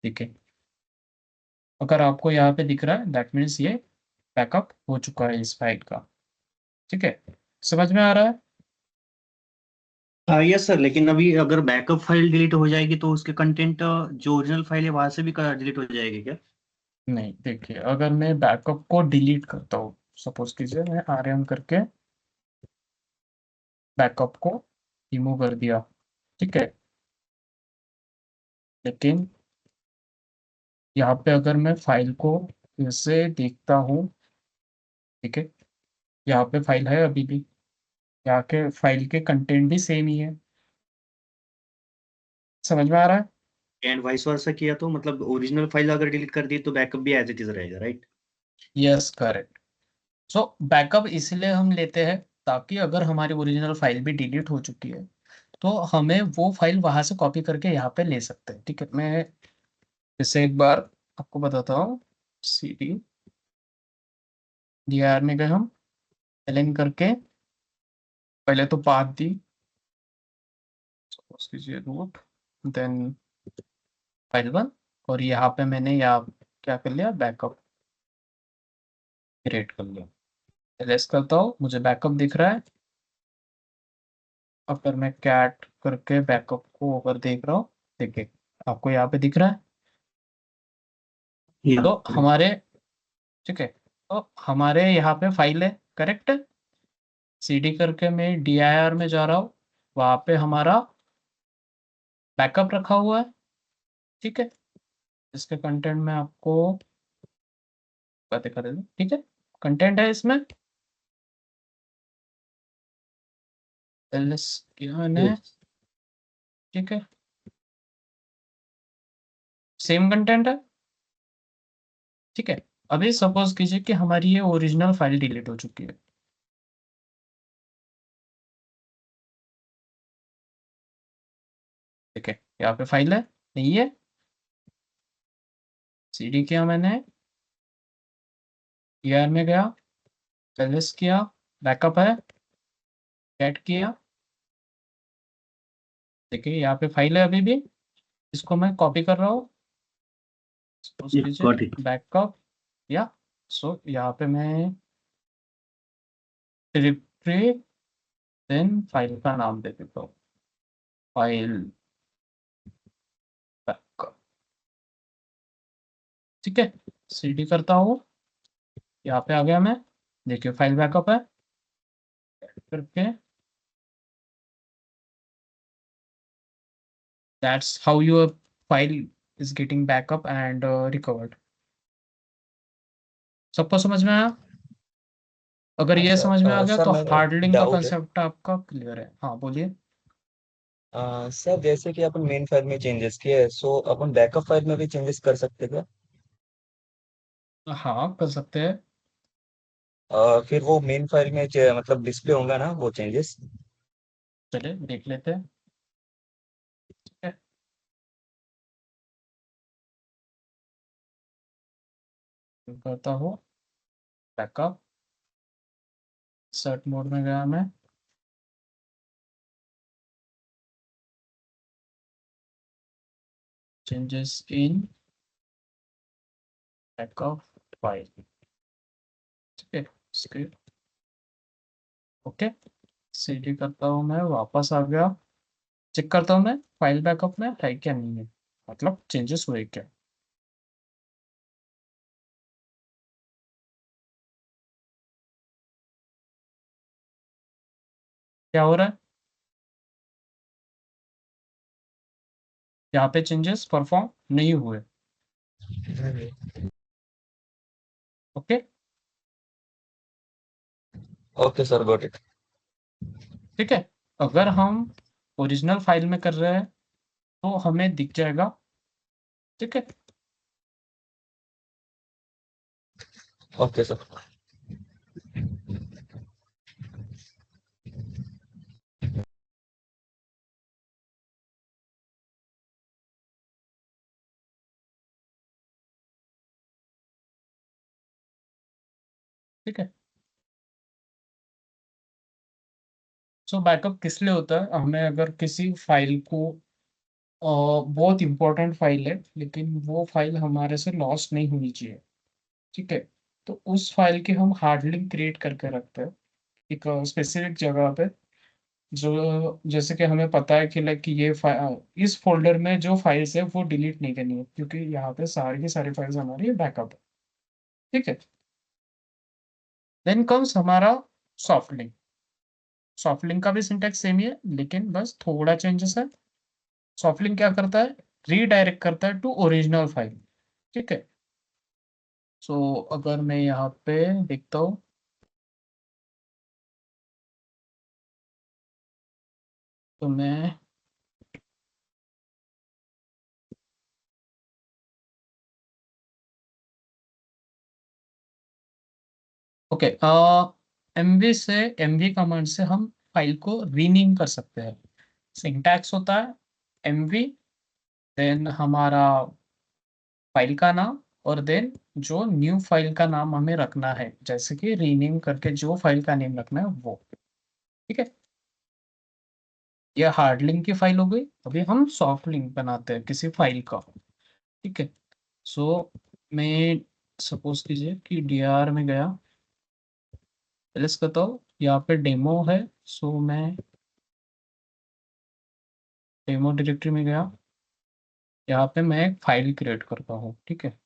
Speaker 1: ठीक है, अगर आपको यहाँ पे दिख रहा है दैट मीन्स ये बैकअप हो चुका है इस फाइल का। ठीक है, समझ में आ रहा है?
Speaker 2: यस सर, लेकिन अभी अगर बैकअप फाइल डिलीट हो जाएगी तो उसके कंटेंट जो ओरिजिनल फाइल है वहां से भी डिलीट हो जाएगी क्या?
Speaker 1: नहीं, देखिए, अगर मैं बैकअप को डिलीट करता हूँ, सपोज कीजिए मैं rm करके बैकअप को रिमूव कर दिया, ठीक है, लेकिन यहाँ पे अगर मैं फाइल को फिर से देखता हूँ, ठीक है, यहाँ पे फाइल है अभी भी, यहाँ के फाइल के कंटेंट भी सेम ही है। समझ में आ रहा है?
Speaker 2: एंड वाइस वर्सा किया तो मतलब ओरिजिनल फाइल अगर डिलीट कर दी तो बैकअप भी एज इट इज रहेगा, right?
Speaker 1: Yes, correct. So backup इसलिए हम लेते हैं ताकि अगर हमारी ओरिजिनल फाइल भी डिलीट हो चुकी है तो हमें वो फाइल वहां से कॉपी करके यहाँ पे ले सकते हैं। ठीक है, मैं फिर से एक बार आपको बताता हूँ। cd dir में गए हम, ln करके पहले तो पाथ दी, सपोज कीजिए रूट, देन फाइल वन, और यहाँ पे मैंने यहाँ क्या कर लिया, बैकअप क्रिएट कर लिया। ls करता हूँ, मुझे बैकअप दिख रहा है। अगर मैं कैट करके बैकअप को अगर देख रहा हूँ, देखिए आपको यहाँ पे दिख रहा है।
Speaker 2: या
Speaker 1: तो हमारे, ठीक है, तो हमारे यहाँ पे फाइल है, करेक्ट है। cd करके मैं dir में जा रहा हूँ, वहाँ पे हमारा बैकअप रखा हुआ है। ठीक है, इसके कंटेंट में आपको बातें कर दें, ठीक है, कंटेंट है इसमें, ls किया मैंने, ठीक है, सेम कंटेंट है। ठीक है, अभी सपोज कीजिए कि हमारी ये ओरिजिनल फाइल डिलीट हो चुकी है। ठीक है, यहाँ पे फाइल है, नहीं है, cd किया मैंने, er में गया, ls किया, बैकअप है, कैट किया, देखिए यहाँ पे फाइल है अभी भी, इसको मैं कॉपी कर रहा हूँ, सपोज कीजिए
Speaker 2: गॉट इट।
Speaker 1: बैकअप, या सो यहाँ पे मैं डिरेक्टरी, देन फाइल का नाम दे देता हूँ, फाइल बैकअप। ठीक है, cd करता हूँ, यहाँ पे आ गया मैं, देखिए फाइल बैकअप है करके, that's how your file is getting backup and recovered। सबको समझ में आया? अगर ये
Speaker 5: अच्छा,
Speaker 1: समझ में आ गया
Speaker 5: सर
Speaker 1: तो
Speaker 5: मेरा
Speaker 1: हार्ड लिंक का
Speaker 5: डाउट है।
Speaker 1: कंसेप्ट आपका क्लियर है। हाँ, बोलिए।
Speaker 5: सर जैसे कि अपन मेन फाइल में चेंजेस किए, सो अपन बैकअप फाइल में भी चेंजेस कर सकते हैं क्या?
Speaker 1: हाँ, कर सकते हैं।
Speaker 5: फिर वो मेन फाइल में मतलब डिस्प्ले होगा ना वो चेंजेस?
Speaker 1: चलिए देख लेते हैं। ठीक है, तो करता हूँ बैकअप, सर्ट मोड में गया मैं, चेंजेस इन बैकअप फाइल, ठीक है, स्क्रिप्ट, ओके, cd करता हूँ मैं, वापस आ गया, चेक करता हूँ मैं फाइल बैकअप में है क्या, नहीं है, मतलब चेंजेस हुए क्या। क्या हो रहा है, यहाँ पे चेंजेस परफॉर्म नहीं हुए। Okay,
Speaker 5: okay sir, got it.
Speaker 1: ठीक है, अगर हम ओरिजिनल फाइल में कर रहे हैं तो हमें दिख जाएगा। ठीक है,
Speaker 5: ओके सर।
Speaker 1: ठीक है। सो बैकअप किस लिए होता है? हमें अगर किसी फाइल को बहुत इंपॉर्टेंट फाइल है लेकिन वो फाइल हमारे से लॉस नहीं होनी चाहिए, ठीक है, तो उस फाइल की हम हार्ड लिंक क्रिएट करके रखते हैं एक स्पेसिफिक जगह पे, जो जैसे कि हमें पता है कि लाइक कि इस फोल्डर में जो फाइल्स है वो डिलीट नहीं करनी है क्योंकि यहाँ पे सारी की सारी फाइल्स हमारी बैकअप है, ठीक है। देन कम्स हमारा सॉफ्ट लिंक। सॉफ्ट लिंक का भी सिंटैक्स सेम ही है लेकिन बस थोड़ा चेंजेस है। सॉफ्ट लिंक क्या करता है? रीडायरेक्ट करता है टू ओरिजिनल फाइल, ठीक है। सो अगर मैं यहाँ पे देखता हूँ, तो मैं ओके एमवी से एमवी कमांड से हम फाइल को रीनेम कर सकते हैं। सिंटैक्स होता है एमवी, देन हमारा फाइल का नाम, और देन जो न्यू फाइल का नाम हमें रखना है, जैसे कि रीनेम करके जो फाइल का नेम रखना है वो, ठीक है। ये हार्ड लिंक की फाइल हो गई। अभी हम सॉफ्ट लिंक बनाते हैं किसी फाइल का, ठीक है। सो मैं सपोज कीजिए कि डीआर में गया, एल्स करता हूँ, यहाँ पे डेमो है, सो मैं डेमो डायरेक्टरी में गया, यहाँ पे मैं एक फाइल क्रिएट करता हूँ, ठीक है।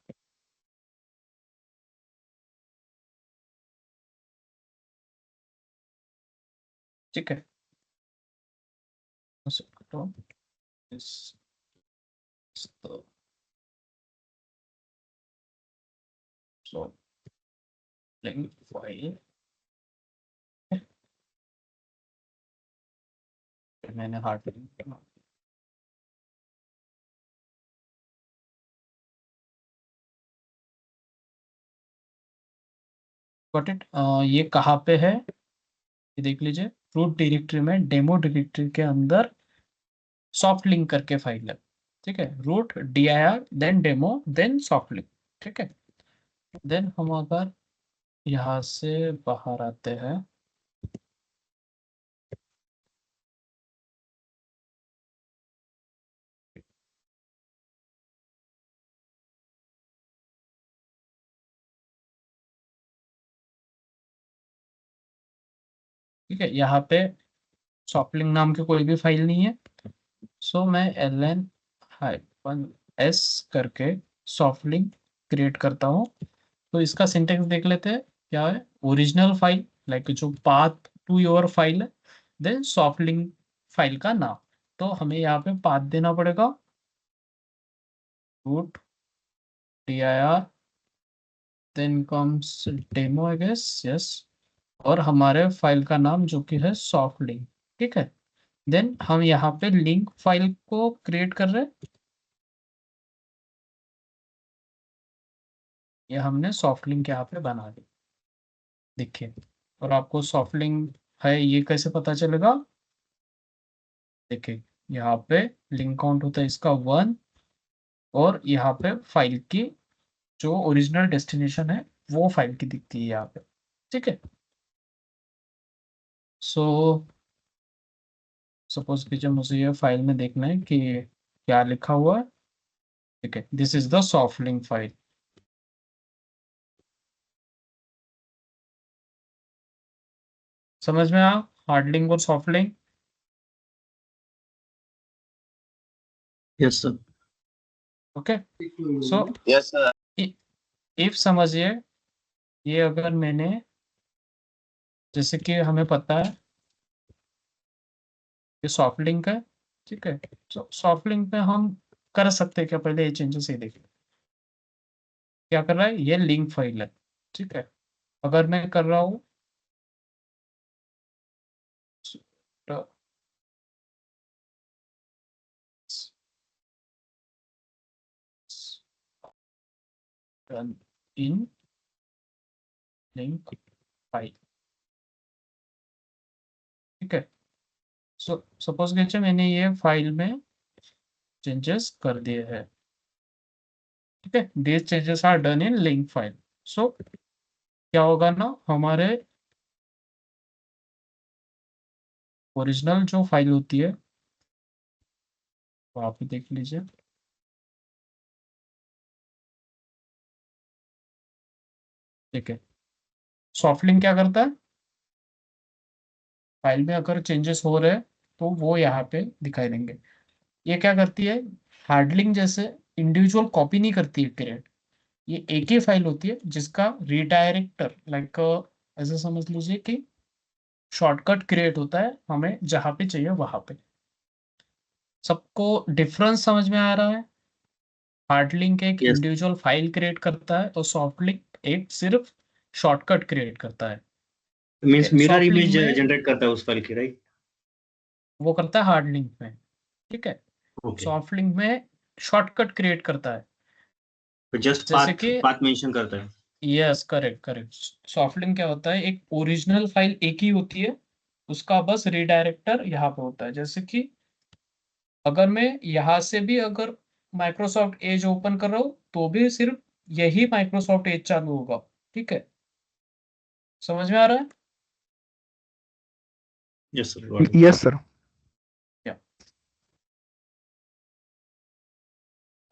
Speaker 1: ठीक है, ऐसे करता हूँ, इस- तो सो लिंक फाइल मैंने हार्ड लिंक बना, गॉट इट। ये कहाँ पे है ये देख लीजिए, रूट डायरेक्टरी में डेमो डायरेक्टरी के अंदर सॉफ्ट लिंक करके फाइल है, ठीक है। Root dir then demo then soft link, ठीक है। देन हम अगर यहाँ से बाहर आते हैं, ठीक है, यहाँ पे सॉफ्ट लिंक नाम की कोई भी फाइल नहीं है। सो मैं ln-s करके सॉफ्ट लिंक क्रिएट करता हूँ। तो इसका सिंटेक्स देख लेते हैं क्या है। ओरिजिनल फाइल लाइक जो पाथ टू योर फाइल है, देन सॉफ्ट लिंक फाइल का नाम। तो हमें यहाँ पे पाथ देना पड़ेगा, root dir then comes demo I guess, yes, और हमारे फाइल का नाम जो कि है सॉफ्ट लिंक, ठीक है। देन हम यहाँ पे लिंक फाइल को क्रिएट कर रहे हैं, ये हमने सॉफ्ट लिंक यहाँ पे बना दी, देखिए। और आपको सॉफ्ट लिंक है ये कैसे पता चलेगा? देखिए यहाँ पे लिंक काउंट होता है इसका 1, और यहाँ पे फाइल की जो ओरिजिनल डेस्टिनेशन है वो फाइल की दिखती है यहाँ पे, ठीक है। सो सपोज कीजिए मुझे ये फाइल में देखना है कि क्या लिखा हुआ है, ठीक है। This is the soft link file. समझ में आया हार्ड लिंक और soft link?
Speaker 2: Yes sir.
Speaker 1: Okay. So
Speaker 4: yes sir.
Speaker 1: If समझिए, ये अगर मैंने, जैसे कि हमें पता है ये सॉफ्ट लिंक है, ठीक है। तो सॉफ्ट लिंक में हम कर सकते हैं क्या? पहले ये चेंजेस ये देखिए क्या कर रहा है, ये लिंक फाइल है, ठीक है। अगर मैं कर रहा हूँ इन लिंक फाइल, ठीक है। सो सपोज कीजिए मैंने ये फाइल में चेंजेस कर दिए हैं, ठीक है। This changes are done in link file. So क्या होगा ना, हमारे ओरिजिनल जो फाइल होती है वो आप ही देख लीजिए। ठीक है, सॉफ्ट लिंक क्या करता है, फाइल में अगर चेंजेस हो रहे हैं तो वो यहाँ पे दिखाई देंगे। ये क्या करती है, हार्ड लिंक जैसे इंडिविजुअल कॉपी नहीं करती है क्रिएट, ये एक ही फाइल होती है जिसका रीडायरेक्टर लाइक ऐसे समझ लीजिए कि शॉर्टकट क्रिएट होता है हमें जहाँ पे चाहिए वहां पे। सबको डिफरेंस समझ में आ रहा है? हार्ड लिंक एक
Speaker 2: यस
Speaker 1: इंडिविजुअल फाइल क्रिएट करता है और सॉफ्ट लिंक एक सिर्फ शॉर्टकट क्रिएट करता है। ठीक
Speaker 2: मीन्स
Speaker 1: है,
Speaker 2: मिरर
Speaker 1: सॉफ्ट लिंक
Speaker 2: इमेज
Speaker 1: में
Speaker 2: जनरेट करता है उस फाइल की, राइट?
Speaker 1: वो करता है हार्ड लिंक में। ठीक है,
Speaker 2: ओके,
Speaker 1: सॉफ्ट लिंक में शॉर्टकट क्रिएट करता है।
Speaker 2: तो जस्ट
Speaker 1: जैसे
Speaker 2: पाथ
Speaker 1: कि
Speaker 2: पाथ मेंशन करता है।
Speaker 1: Yes, correct correct. Soft link क्या होता है, एक ओरिजिनल फाइल एक ही होती है, उसका बस रीडायरेक्टर यहाँ पे होता है। जैसे कि अगर मैं यहाँ से भी अगर माइक्रोसॉफ्ट एज ओपन कर रहा हूँ तो भी सिर्फ यही माइक्रोसॉफ्ट एज चालू होगा। ठीक है, समझ में आ रहा है?
Speaker 2: Yes sir, got it.
Speaker 6: Yes, sir.
Speaker 1: क्या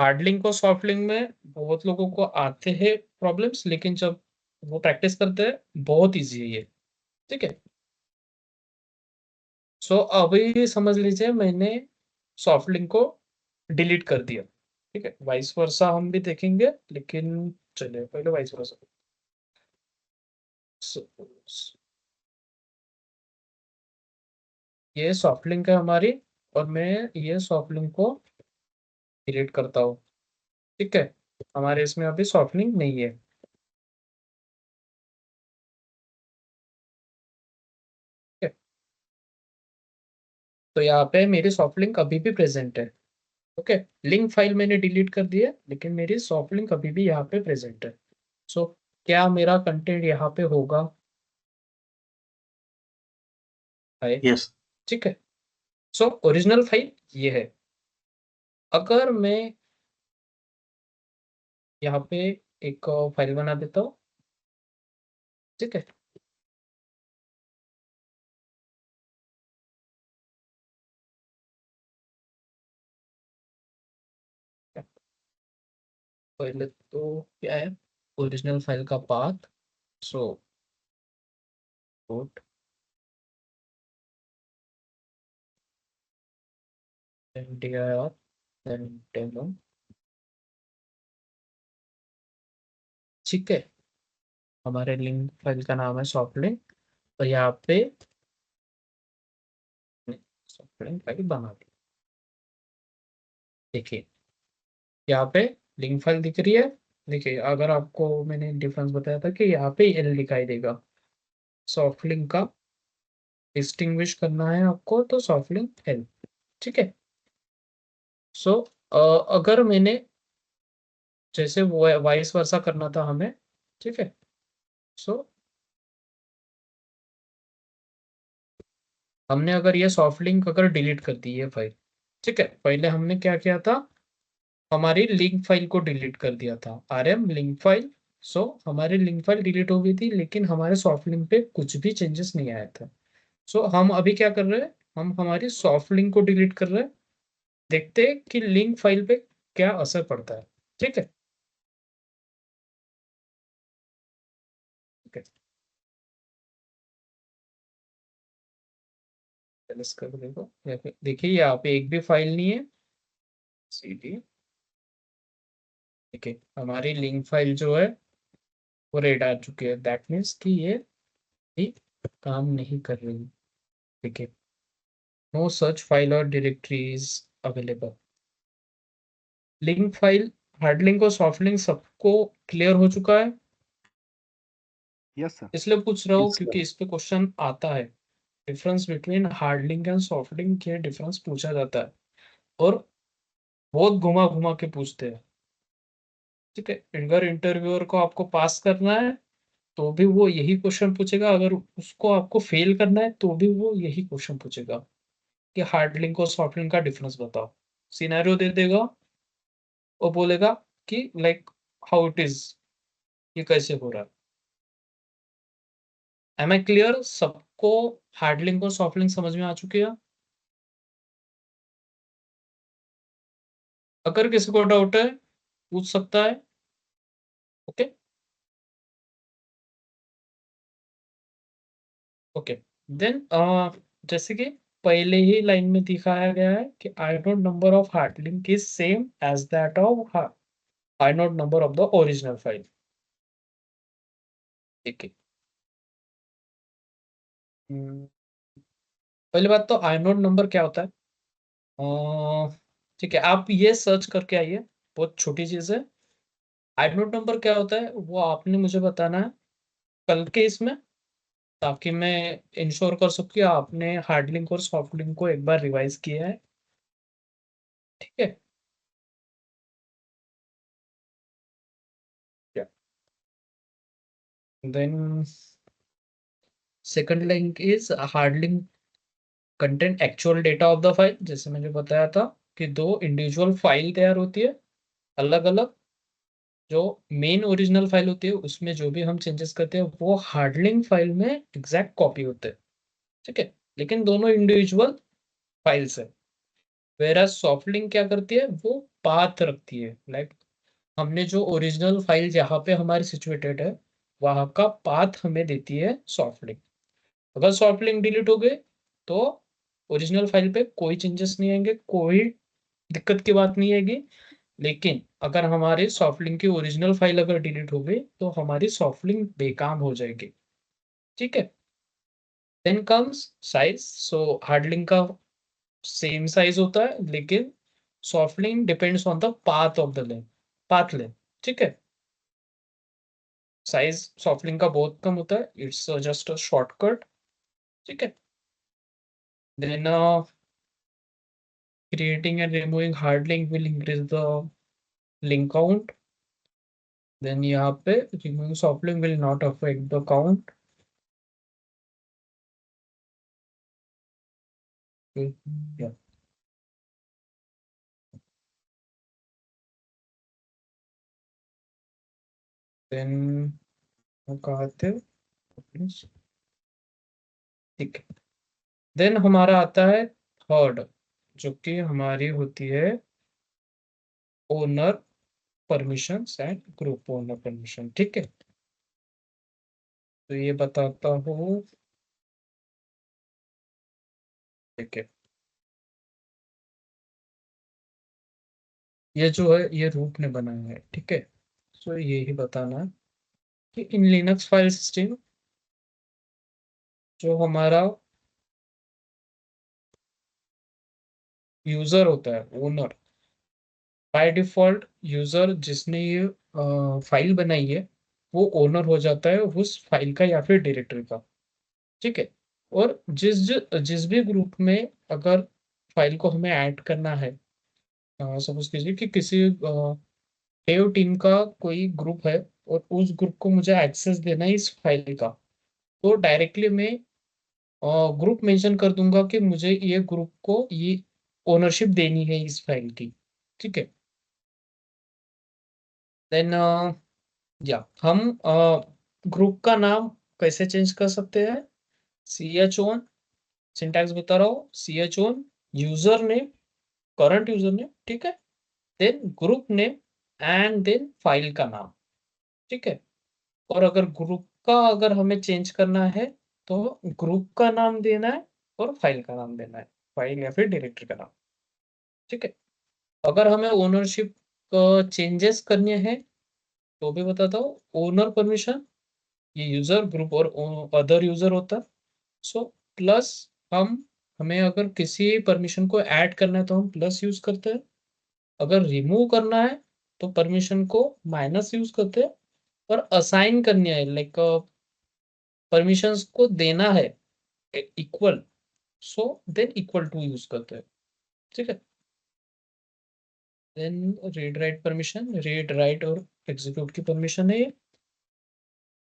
Speaker 1: हार्ड लिंक और सॉफ्ट लिंक में बहुत लोगों को आते हैं प्रॉब्लम्स, लेकिन जब वो प्रैक्टिस करते हैं बहुत इजी है ये। ठीक है, सो अभी समझ लीजिए मैंने सॉफ्ट लिंक को डिलीट कर दिया। ठीक है, वाइस वर्सा हम भी देखेंगे, लेकिन चलिए पहले वाइस वर्सा। ये सॉफ्ट लिंक है हमारी, और मैं ये सॉफ्ट लिंक को डिलीट करता हूँ। ठीक है, हमारे इसमें अभी सॉफ्ट लिंक नहीं है। ठीक है, तो यहाँ पे मेरी सॉफ्ट लिंक अभी भी प्रेजेंट है। ओके, लिंक फाइल मैंने डिलीट कर दी है, लेकिन मेरी सॉफ्ट लिंक अभी भी यहाँ पे प्रेजेंट है। सो क्या मेरा कंटेंट यहाँ पे होगा? है।
Speaker 2: यस
Speaker 1: ठीक है, सो ओरिजिनल फाइल ये है। अगर मैं यहाँ पे एक फाइल बना देता हूँ। ठीक है, पहले तो क्या है, ओरिजिनल फाइल का path. So code dir then demo। ठीक है, हमारे लिंक फाइल का नाम है सॉफ्ट लिंक, और यहाँ पे सॉफ्ट लिंक फाइल बना दी। देखिए यहाँ पे लिंक फाइल दिख रही है। देखिए, अगर आपको मैंने डिफरेंस बताया था कि यहाँ पे एल दिखाई देगा, सॉफ्ट लिंक का डिस्टिंग्विश करना है आपको तो सॉफ्ट लिंक एल। ठीक है, सो अगर मैंने जैसे वाइस वर्सा करना था हमें। ठीक है, सो हमने अगर ये सॉफ्ट लिंक अगर डिलीट कर दी ये फाइल। ठीक है, पहले हमने क्या किया था, हमारी लिंक फाइल को डिलीट कर दिया था, rm लिंक फाइल। सो हमारी लिंक फाइल डिलीट हो गई थी, लेकिन हमारे सॉफ्ट लिंक पे कुछ भी चेंजेस नहीं आया था। सो हम अभी क्या कर रहे हैं, हम हमारी सॉफ्ट लिंक को डिलीट कर रहे हैं, देखते हैं कि लिंक फाइल पे क्या असर पड़ता है। ठीक है, ठीक है, चलो इसका भी देखो। देखिए यहाँ पे एक भी फाइल नहीं है cd। ठीक है, हमारी लिंक फाइल जो है वो रेड आ चुकी है, दैट मीन्स कि ये भी काम नहीं कर रही। ठीक है, नो सच फाइल और directories available. Link file, hard link और सॉफ्ट लिंक सबको क्लियर हो चुका है?
Speaker 6: Yes, sir.
Speaker 1: इसलिए पूछ रहा हूँ
Speaker 2: यस
Speaker 1: क्योंकि इस पे क्वेश्चन आता है, difference between hard link and soft link, ये डिफरेंस पूछा जाता है और बहुत घुमा घुमा के पूछते हैं। ठीक है, अगर इंटरव्यूअर को आपको पास करना है तो भी वो यही क्वेश्चन पूछेगा, अगर उसको आपको फेल करना है तो भी वो यही क्वेश्चन पूछेगा कि हार्ड लिंक और सॉफ्ट लिंक का डिफरेंस बताओ। सिनेरियो दे देगा और बोलेगा कि लाइक हाउ इट इज, ये कैसे हो रहा है। Am I clear? सबको हार्ड लिंक और सॉफ्ट लिंक समझ में आ चुकी है? अगर किसी को डाउट है पूछ सकता है। ओके ओके देन जैसे कि पहले ही लाइन में दिखाया गया है कि inode number of hard link is same as that of inode number of the original file. ठीक है। हम्म, पहली बात तो आइनोड नंबर क्या होता है? ठीक है, आप ये सर्च करके आइए, बहुत छोटी चीज है। आइनोड नंबर क्या होता है वो आपने मुझे बताना है कल के इसमें, ताकि मैं इंश्योर कर सकूँ कि आपने हार्ड लिंक और सॉफ्ट लिंक को एक बार रिवाइज किया है। ठीक है। Then second link is hard link content actual data of the file. जैसे मैंने बताया था कि दो इंडिविजुअल फाइल तैयार होती है अलग अलग। जो मेन ओरिजिनल फाइल होती है उसमें जो भी हम चेंजेस करते हैं वो हार्ड लिंक फाइल में एग्जैक्ट कॉपी होते हैं। ठीक है, लेकिन दोनों इंडिविजुअल फाइल्स है। वेरा सॉफ्ट लिंक क्या करती है, वो पाथ रखती है। लाइक हमने जो ओरिजिनल फाइल जहाँ पे हमारी सिचुएटेड है वहाँ का पाथ हमें देती है सॉफ्ट लिंक। अगर सॉफ्ट लिंक डिलीट हो गए तो ओरिजिनल फाइल पे कोई चेंजेस नहीं आएंगे, कोई दिक्कत की बात नहीं आएगी। लेकिन अगर हमारी सॉफ्ट लिंक की ओरिजिनल फाइल अगर डिलीट हो गई तो हमारी सॉफ्ट लिंक बेकाम हो जाएगी। ठीक है। Then comes size. So hard link का सेम साइज होता है, लेकिन soft link depends on the path of the length, path length. ठीक है। साइज सॉफ्ट लिंक का बहुत कम होता है, इट्स जस्ट अ शॉर्टकट। ठीक है। Then creating and removing hard link will increase the link count. Then यहाँ पे removing soft link will not affect the count. Yeah. Then कहाँ थे? ठीक है। देन हमारा आता है थर्ड, जो कि हमारी होती है owner permission and group owner permission. ठीक है, तो ये बताता हूँ। ठीक है, ये जो है ये रूट ने बनाया है। ठीक है, तो ये ही बताना है कि इन लिनक्स फाइल सिस्टम जो हमारा यूजर होता है ओनर, बाय डिफॉल्ट यूजर जिसने ये फाइल बनाई है वो ओनर हो जाता है उस फाइल का या फिर डायरेक्टरी का। ठीक है। और जिस भी ग्रुप में अगर फाइल को हमें ऐड करना है, सपोज कीजिए कि किसी डेव टीम का कोई ग्रुप है और उस ग्रुप को मुझे एक्सेस देना है इस फाइल का, तो डायरेक्टली मैं ग्रुप मेंशन कर दूंगा कि मुझे ये ग्रुप को ये ओनरशिप देनी है इस फाइल की। ठीक है। देन या हम ग्रुप का नाम कैसे चेंज कर सकते हैं? ch1, सिंटैक्स बता रहा हूँ, ch1 user name, current user name. ठीक है। Then group name and then file का नाम। ठीक है। और अगर ग्रुप का अगर हमें चेंज करना है तो ग्रुप का नाम देना है और फाइल का नाम देना है, फाइल या फिर डायरेक्टरी का नाम। ठीक है। अगर हमें ओनरशिप चेंजेस करने हैं तो भी बताता हूँ, ओनर परमिशन ये यूजर ग्रुप और अदर यूजर होता है। सो प्लस हमें अगर किसी परमिशन को ऐड करना है तो हम प्लस यूज करते हैं। अगर रिमूव करना है तो परमिशन को माइनस यूज करते हैं। और असाइन करनी है लाइक परमिशंस को देना है equal, so then equal to use करते हैं। ठीक है। Then read write permission, read write और एग्जीक्यूट की परमिशन है ये।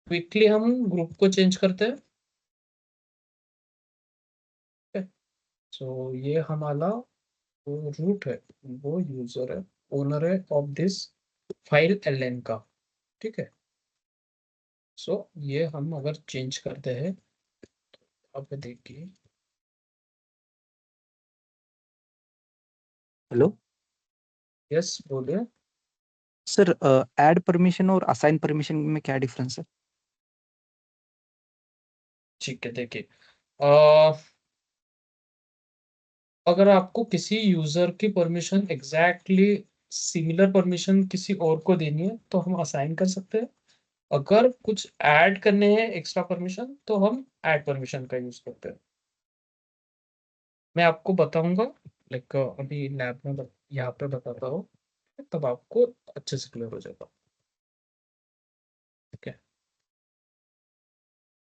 Speaker 1: क्विकली हम ग्रुप को चेंज करते हैं। सो ये हमारा वो रूट है, वो यूजर है, ओनर है ऑफ दिस फाइल एलएन का। ठीक है। सो ये हम अगर चेंज करते हैं अब देखिए,
Speaker 6: हेलो
Speaker 1: यस बोलिए।
Speaker 6: सर, ऐड परमिशन और असाइन परमिशन में क्या डिफरेंस है?
Speaker 1: ठीक है, देखिए, अगर आपको किसी यूजर की परमिशन एग्जैक्टली सिमिलर परमिशन किसी और को देनी है तो हम असाइन कर सकते हैं। अगर कुछ ऐड करने हैं एक्स्ट्रा परमिशन तो हम ऐड परमिशन का यूज करते हैं। मैं आपको बताऊंगा, लाइक अभी लैब में यहाँ पे बताता हूँ, तब आपको अच्छे से क्लियर हो जाएगा। ठीक है,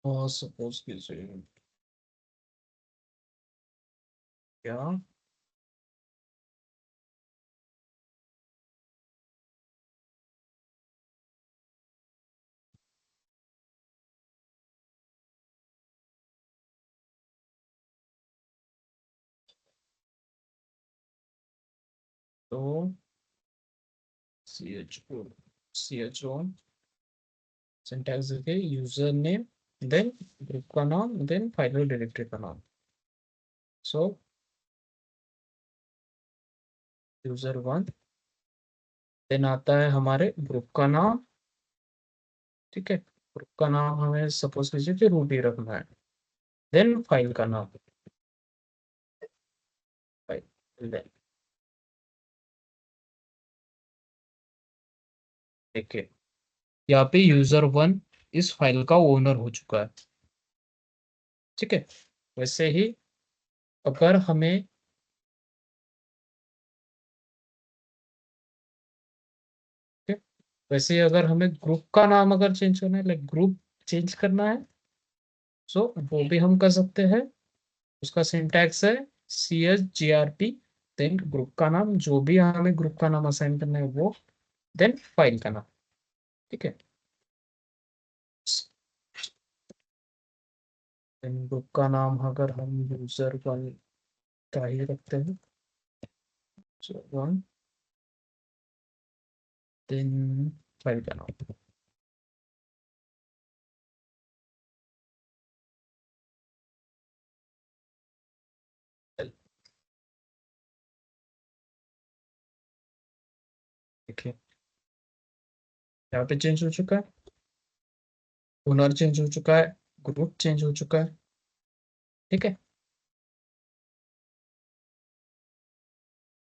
Speaker 1: और सपोज कीजिए क्या, तो ch on सिंटैक्स देखिए, यूजर नेम, देन ग्रुप का नाम, देन फाइनल डायरेक्टरी का नाम। सो यूजर वन, देन आता है हमारे ग्रुप का नाम। ठीक है, ग्रुप का नाम हमें सपोज कीजिए कि रूट ही रखना है। देन फाइल का नाम, फाइल, देन देखिए यहाँ पे यूजर वन इस फाइल का ओनर हो चुका है। ठीक है, वैसे ही अगर हमें ठीक है, वैसे ही अगर हमें ग्रुप का नाम अगर चेंज करना है, लाइक ग्रुप चेंज करना है, सो वो भी हम कर सकते हैं। उसका सिंटैक्स है CHGRP, देन ग्रुप का नाम, जो भी हमें ग्रुप का नाम असाइन करना है वो, देन फाइल का नाम। ठीक है, देन ग्रुप का नाम अगर हम यूजर वन का ही रखते हैं, वन, देन फाइल का नाम। देखिए यहाँ पे चेंज हो चुका है, ओनर चेंज हो चुका है, ग्रुप चेंज हो चुका है। ठीक है,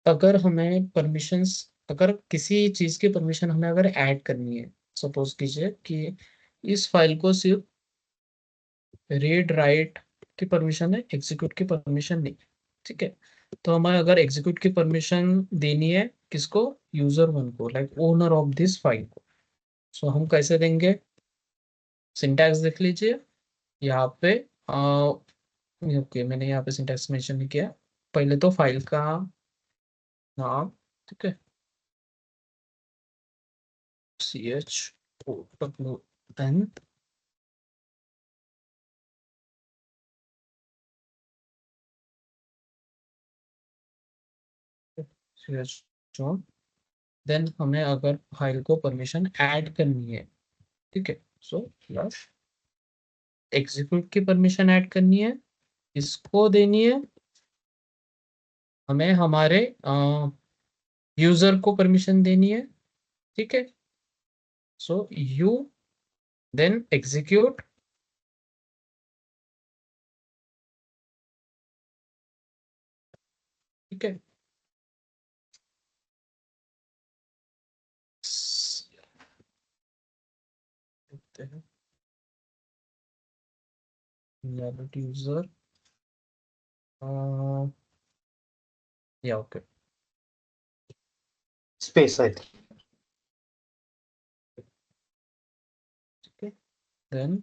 Speaker 1: अगर हमें परमिशंस, अगर किसी चीज की परमिशन हमें अगर ऐड करनी है, सपोज कीजिए कि इस फाइल को सिर्फ रीड राइट की परमिशन है, एग्जीक्यूट की परमिशन नहीं। ठीक है, तो हमें अगर एग्जीक्यूट की परमिशन देनी है किसको, यूजर वन को, like owner of this file को, सो हम कैसे देंगे, सिंटैक्स देख लीजिए यहाँ पे। ओके, मैंने यहाँ पे सिंटैक्स मेंशन नहीं किया। पहले तो फाइल का नाम, ठीक है, CHO, देन CHO, देन हमें अगर फाइल को परमिशन ऐड करनी है, ठीक है, सो प्लस एग्जीक्यूट की परमिशन ऐड करनी है, इसको देनी है हमें, हमारे यूजर को परमिशन देनी है। ठीक है, सो यू, देन एग्जीक्यूट, ठीक है, देखते हैं यूजर, या ओके,
Speaker 3: Space, I think.
Speaker 1: ठीक है, देन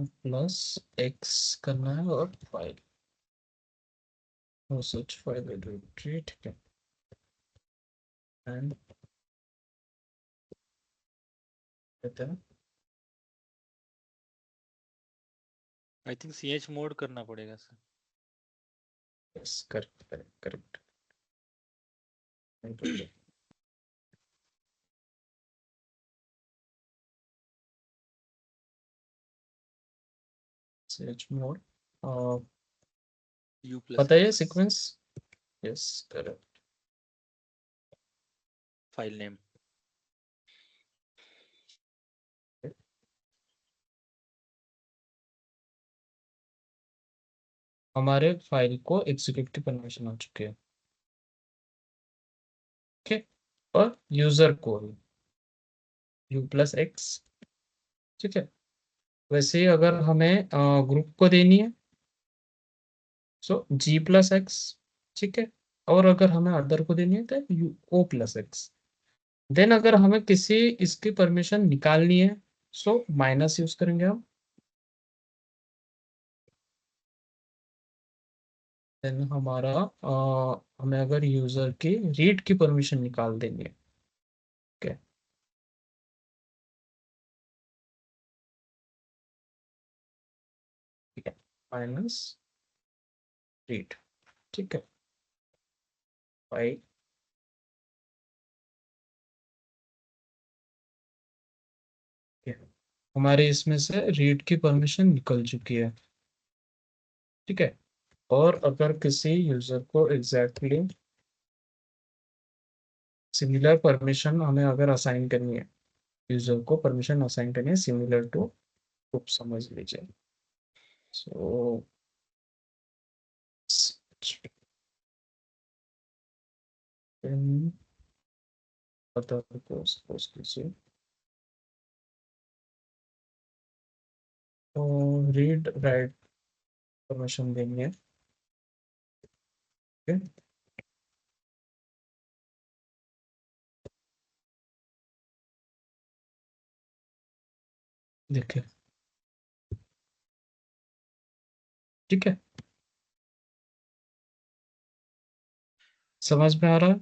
Speaker 1: प्लस एक्स करना है और फाइल, और सच फाइल डायरेक्टरी। ठीक है, एंड कहते हैं
Speaker 7: आई थिंक CH मोड करना पड़ेगा sir.
Speaker 1: Yes, correct correct correct. chmod
Speaker 7: U plus
Speaker 1: बताइए
Speaker 7: X,
Speaker 1: sequence. Yes correct.
Speaker 7: file name.
Speaker 1: हमारे फाइल को एग्जीक्यूट की परमिशन आ चुकी है. ओके. और यूजर को u प्लस एक्स. ठीक है. वैसे ही अगर हमें ग्रुप को देनी है सो g प्लस एक्स. ठीक है. और अगर हमें अदर को देनी है तो o प्लस एक्स. देन अगर हमें किसी इसकी परमिशन निकालनी है सो माइनस यूज करेंगे हम. देन हमारा हमें अगर यूजर की रीड की परमिशन निकाल देनी है. ओके. ठीक है. Minus read. ठीक है. फाइल. हमारे इसमें से रीड की परमिशन निकल चुकी है. ठीक है. और अगर किसी यूजर को एग्जैक्टली सिमिलर परमिशन हमें अगर असाइन करनी है, यूजर को परमिशन असाइन करनी है सिमिलर टू ग्रुप समझ लीजिए. सो अदर को सपोज कीजिए तो रीड राइट परमिशन देंगे. ओके. देखिए. ठीक है. समझ में आ रहा है.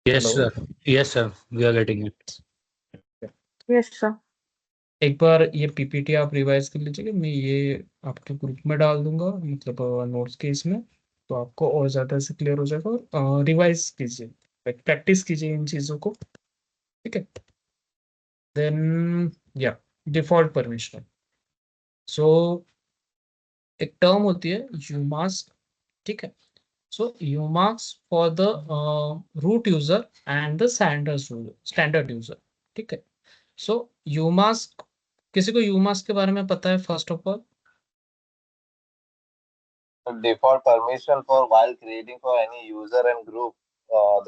Speaker 2: Yes,
Speaker 1: hello.
Speaker 2: sir. Yes, sir. We are getting it.
Speaker 8: Yes, sir.
Speaker 1: एक बार ये पीपीटी आप रिवाइज कर लीजिएगा. मैं ये आपके ग्रुप में डाल दूंगा मतलब नोट्स के इसमें. तो आपको और ज़्यादा से क्लियर हो जाएगा. और रिवाइज कीजिए, प्रैक्टिस कीजिए इन चीज़ों को. ठीक है. देन या डिफॉल्ट परमिशन. सो एक टर्म होती है यूमास्क. ठीक है. So umask for the root user and the standard user. ठीक है. सो यूमास्क, किसी को यूमास्क के बारे में पता है first of all?
Speaker 9: Default permission for while creating for any user and group,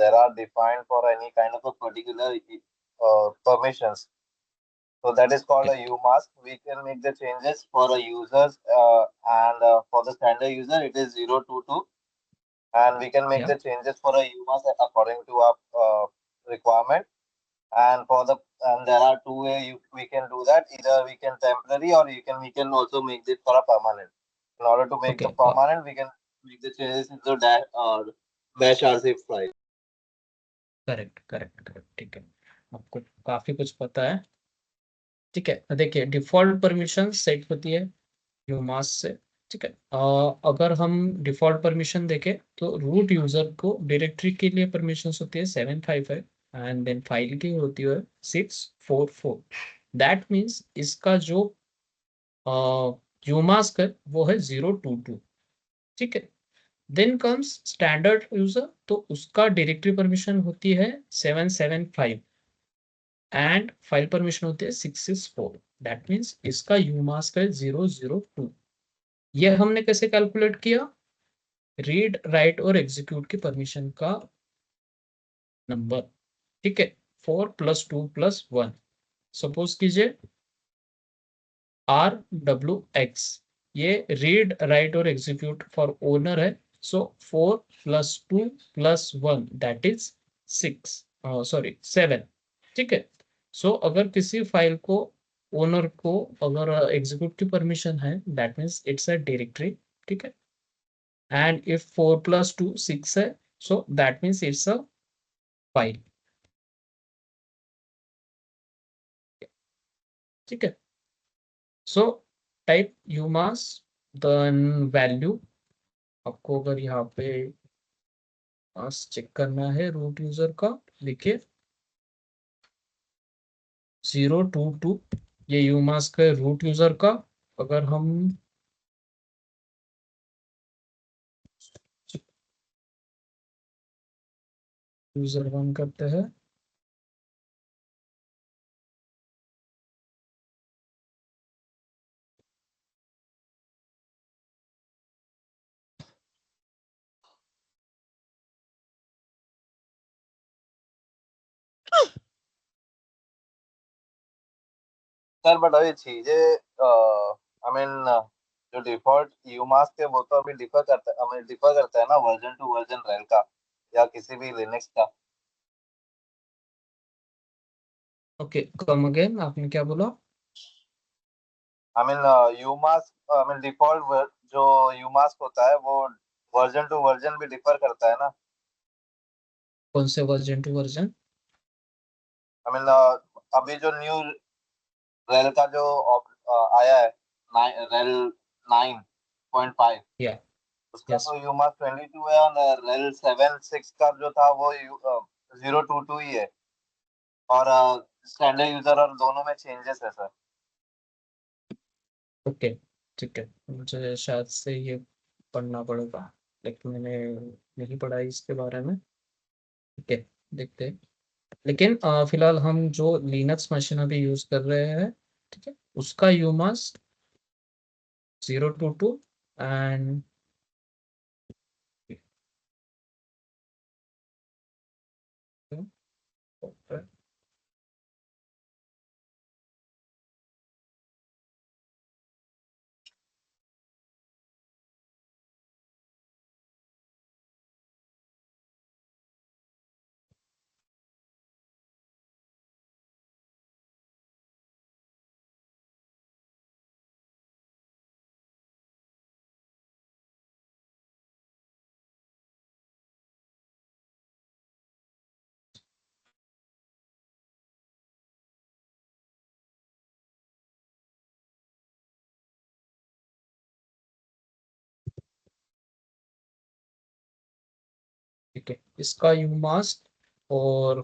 Speaker 9: there are defined for any kind of a particular permissions. So that is called a umask. We can make the changes for a users and for the standard user it is 022, and we can make
Speaker 1: Yeah.
Speaker 9: the changes for a umask according to our requirement. And for the there are two way we can do that. Either we can temporary or we can also make it for a permanent. In order to make the
Speaker 1: Okay.
Speaker 9: permanent, we can make the changes into dash bash RC file.
Speaker 1: Correct correct correct. ठीक है. आपको काफी कुछ पता है. ठीक है. देखिए डिफॉल्ट परमिशन सेट होती है यूमास से. ठीक है. अगर हम डिफॉल्ट परमिशन देखें तो रूट यूजर को डायरेक्टरी के लिए परमिशन होती है 755 एंड देन फाइल की होती है 644. दैट मीन्स इसका जो यूमास्क है वो है 022. ठीक है. देन कम्स स्टैंडर्ड यूजर, तो उसका डायरेक्टरी परमिशन होती है 775 एंड फाइल परमिशन होती है 664. दैट मीन्स इसका यूमास्क है 002. ये हमने कैसे कैलकुलेट किया? रीड राइट और एग्जीक्यूट की परमिशन का नंबर. ठीक है. 4 + 2 + 1. सपोज कीजिए RWX ये रीड राइट और एग्जीक्यूट फॉर ओनर है. सो 4 + 2 + 1 दैट इज 6, सॉरी 7. ठीक है. सो अगर किसी फाइल को ओनर को अगर एग्जीक्यूट की परमिशन है that means it's a directory. ठीक है. एंड इफ 4 + 2 6 है so that means it's a file. ठीक है. So type umask then value. आपको अगर यहाँ पे चेक करना है रूट यूजर का, देखिए 022 ये यूमास्क है रूट यूजर का। अगर हम यूजर 1 करते हैं,
Speaker 9: सर बट अभी चीजें आई मीन जो डिफॉल्ट यूमास्क है वो तो अभी डिफर करता है ना वर्जन टू वर्जन रेल का या किसी भी लिनक्स का।
Speaker 1: ओके कम अगेन आपने क्या बोला?
Speaker 9: I mean umask I mean default जो यूमास्क होता है वो वर्जन टू वर्जन भी डिफर करता है ना।
Speaker 1: कौन से version to version?
Speaker 9: I mean अभी जो न्यू रेल का जो आया है रेल 9.5
Speaker 1: या
Speaker 9: उसका
Speaker 1: यस
Speaker 9: तो यूमास 22 है और रेल 7.6 का जो था वो 022 ही है और स्टैंडर्ड यूजर और दोनों में चेंजेस है सर।
Speaker 1: ओके ठीक है, मुझे शायद से ये पढ़ना पड़ेगा, लेकिन मैंने नहीं पढ़ा इसके बारे में। ठीक है, देखते हैं। लेकिन फिलहाल हम जो लिनक्स मशीन अभी यूज कर रहे हैं, ठीक है, उसका यूमास 022 एंड ठीक है, इसका यूमास और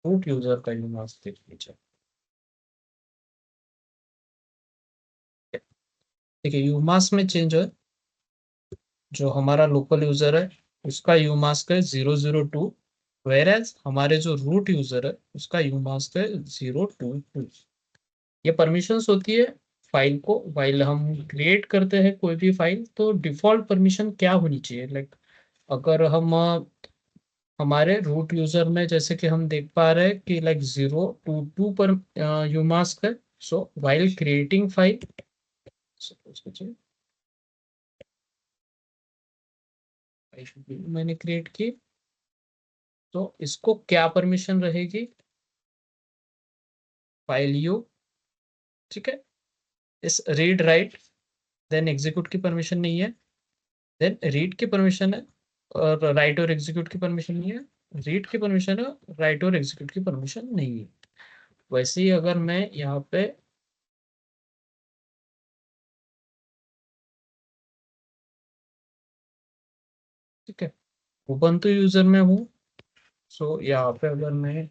Speaker 1: रूट यूजर का यूमास देख लीजिए। देखिए यूमास में चेंज है, जो हमारा लोकल यूजर है उसका यूमास्क है 002, वेरएज हमारे जो रूट यूजर है उसका यूमास्क है 022। ये परमिशंस होती है फाइल को, फाइल हम क्रिएट करते हैं कोई भी फाइल तो डिफॉल्ट परमिशन क्या होनी चाहिए, लाइक अगर हम हमारे रूट यूजर में जैसे कि हम देख पा रहे हैं कि लाइक 022 पर यूमास्क है। सो वाइल क्रिएटिंग फाइल, मैंने क्रिएट की तो इसको क्या परमिशन रहेगी, फाइल यू, ठीक है, इस रीड राइट देन एग्जीक्यूट की परमिशन नहीं है, देन रीड की परमिशन है और राइट और एग्जीक्यूट की परमिशन नहीं है, रीड की परमिशन है, राइट और एग्जीक्यूट की परमिशन नहीं है। वैसे ही अगर मैं यहाँ पे ठीक है उबंटू यूजर में हूँ, सो यहाँ पे अगर मैं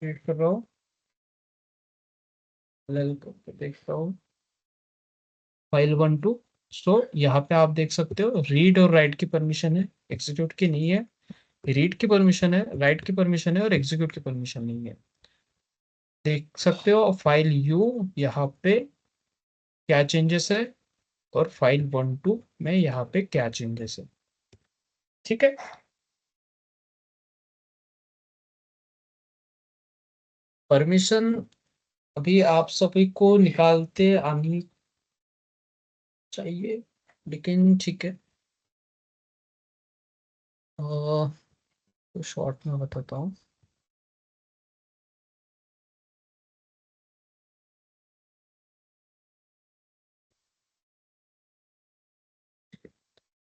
Speaker 1: क्रिएट कर रहा हूँ, देखता हूँ फाइल 12, सो यहाँ पे आप देख सकते हो रीड और राइट की परमिशन है, एग्जीक्यूट की नहीं है। रीड की परमिशन है, राइट की परमिशन है और एग्जीक्यूट की परमिशन नहीं है। देख सकते हो फाइल यू यहाँ पे क्या चेंजेस है और फाइल 12 में यहाँ पे क्या चेंजेस है। ठीक है, परमिशन अभी आप सभी को निकालते आनी चाहिए, लेकिन ठीक है तो शॉर्ट में बताता हूँ।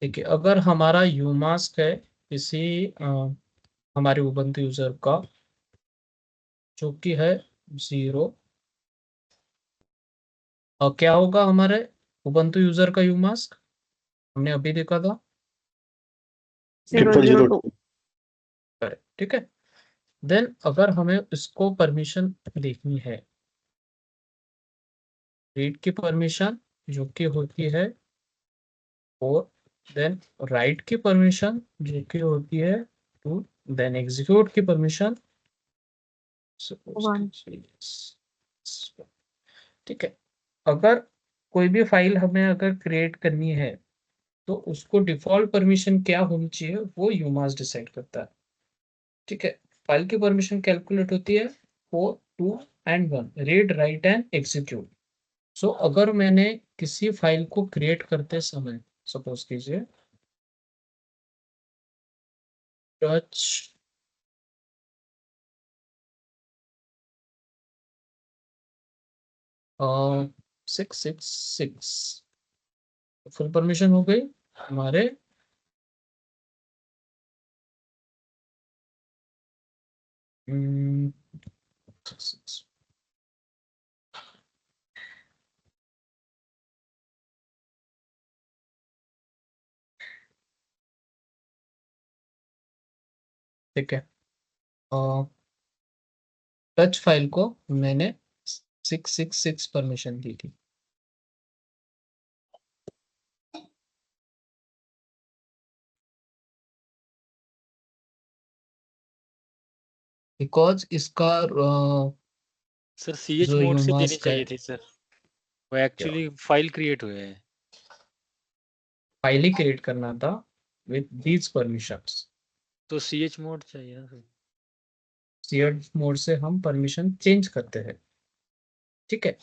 Speaker 1: देखिए अगर हमारा यूमास्क है किसी हमारे उबंटू यूजर का जो कि है 0 और क्या होगा हमारे उबंटू यूजर का यू मास्क हमने अभी देखा था
Speaker 8: 002
Speaker 1: करेक्ट ठीक है। देन अगर हमें इसको परमिशन देखनी है रीड की परमिशन जो कि होती है 4 देन राइट की परमिशन जो कि होती है 2 देन एग्जीक्यूट की परमिशन
Speaker 8: One.
Speaker 1: ठीक है। अगर कोई भी फाइल हमें अगर क्रिएट करनी है तो उसको डिफॉल्ट परमिशन क्या होनी चाहिए वो यूमास डिसाइड करता है ठीक है। फाइल की परमिशन कैलकुलेट होती है 4 2 and 1 read write and execute. So अगर मैंने किसी फाइल को क्रिएट करते समय सपोज कीजिए टच 666 फुल परमिशन हो गई हमारे हम्म, ठीक है। टच फाइल को मैंने 666 परमिशन दी थी बिकॉज इसका
Speaker 7: सर सीएच
Speaker 1: जो
Speaker 7: मोड से देनी
Speaker 1: यूमास्क है
Speaker 7: चाहिए थी सर, वो एक्चुअली फाइल क्रिएट हुए हैं।
Speaker 1: फाइल ही क्रिएट करना था विद दीज परमिशंस।
Speaker 7: तो सीएच मोड चाहिए ना सर।
Speaker 1: सीएड मोड से हम परमिशन चेंज करते हैं ठीक है।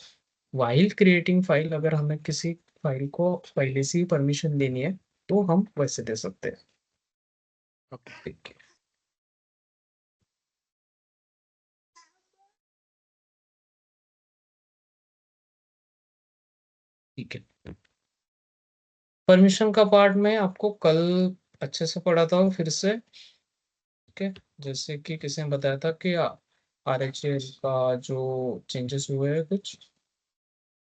Speaker 1: वाइल क्रिएटिंग फाइल अगर हमें किसी फाइल को पहले से ही परमिशन देनी है तो हम वैसे दे सकते हैं
Speaker 7: ओके
Speaker 1: ठीक है। ठीक है परमिशन का पार्ट में आपको कल अच्छे से पढ़ाता हूँ फिर से ठीक है। जैसे कि किसी ने बताया था कि RHAL का जो चेंजेस हुए हैं कुछ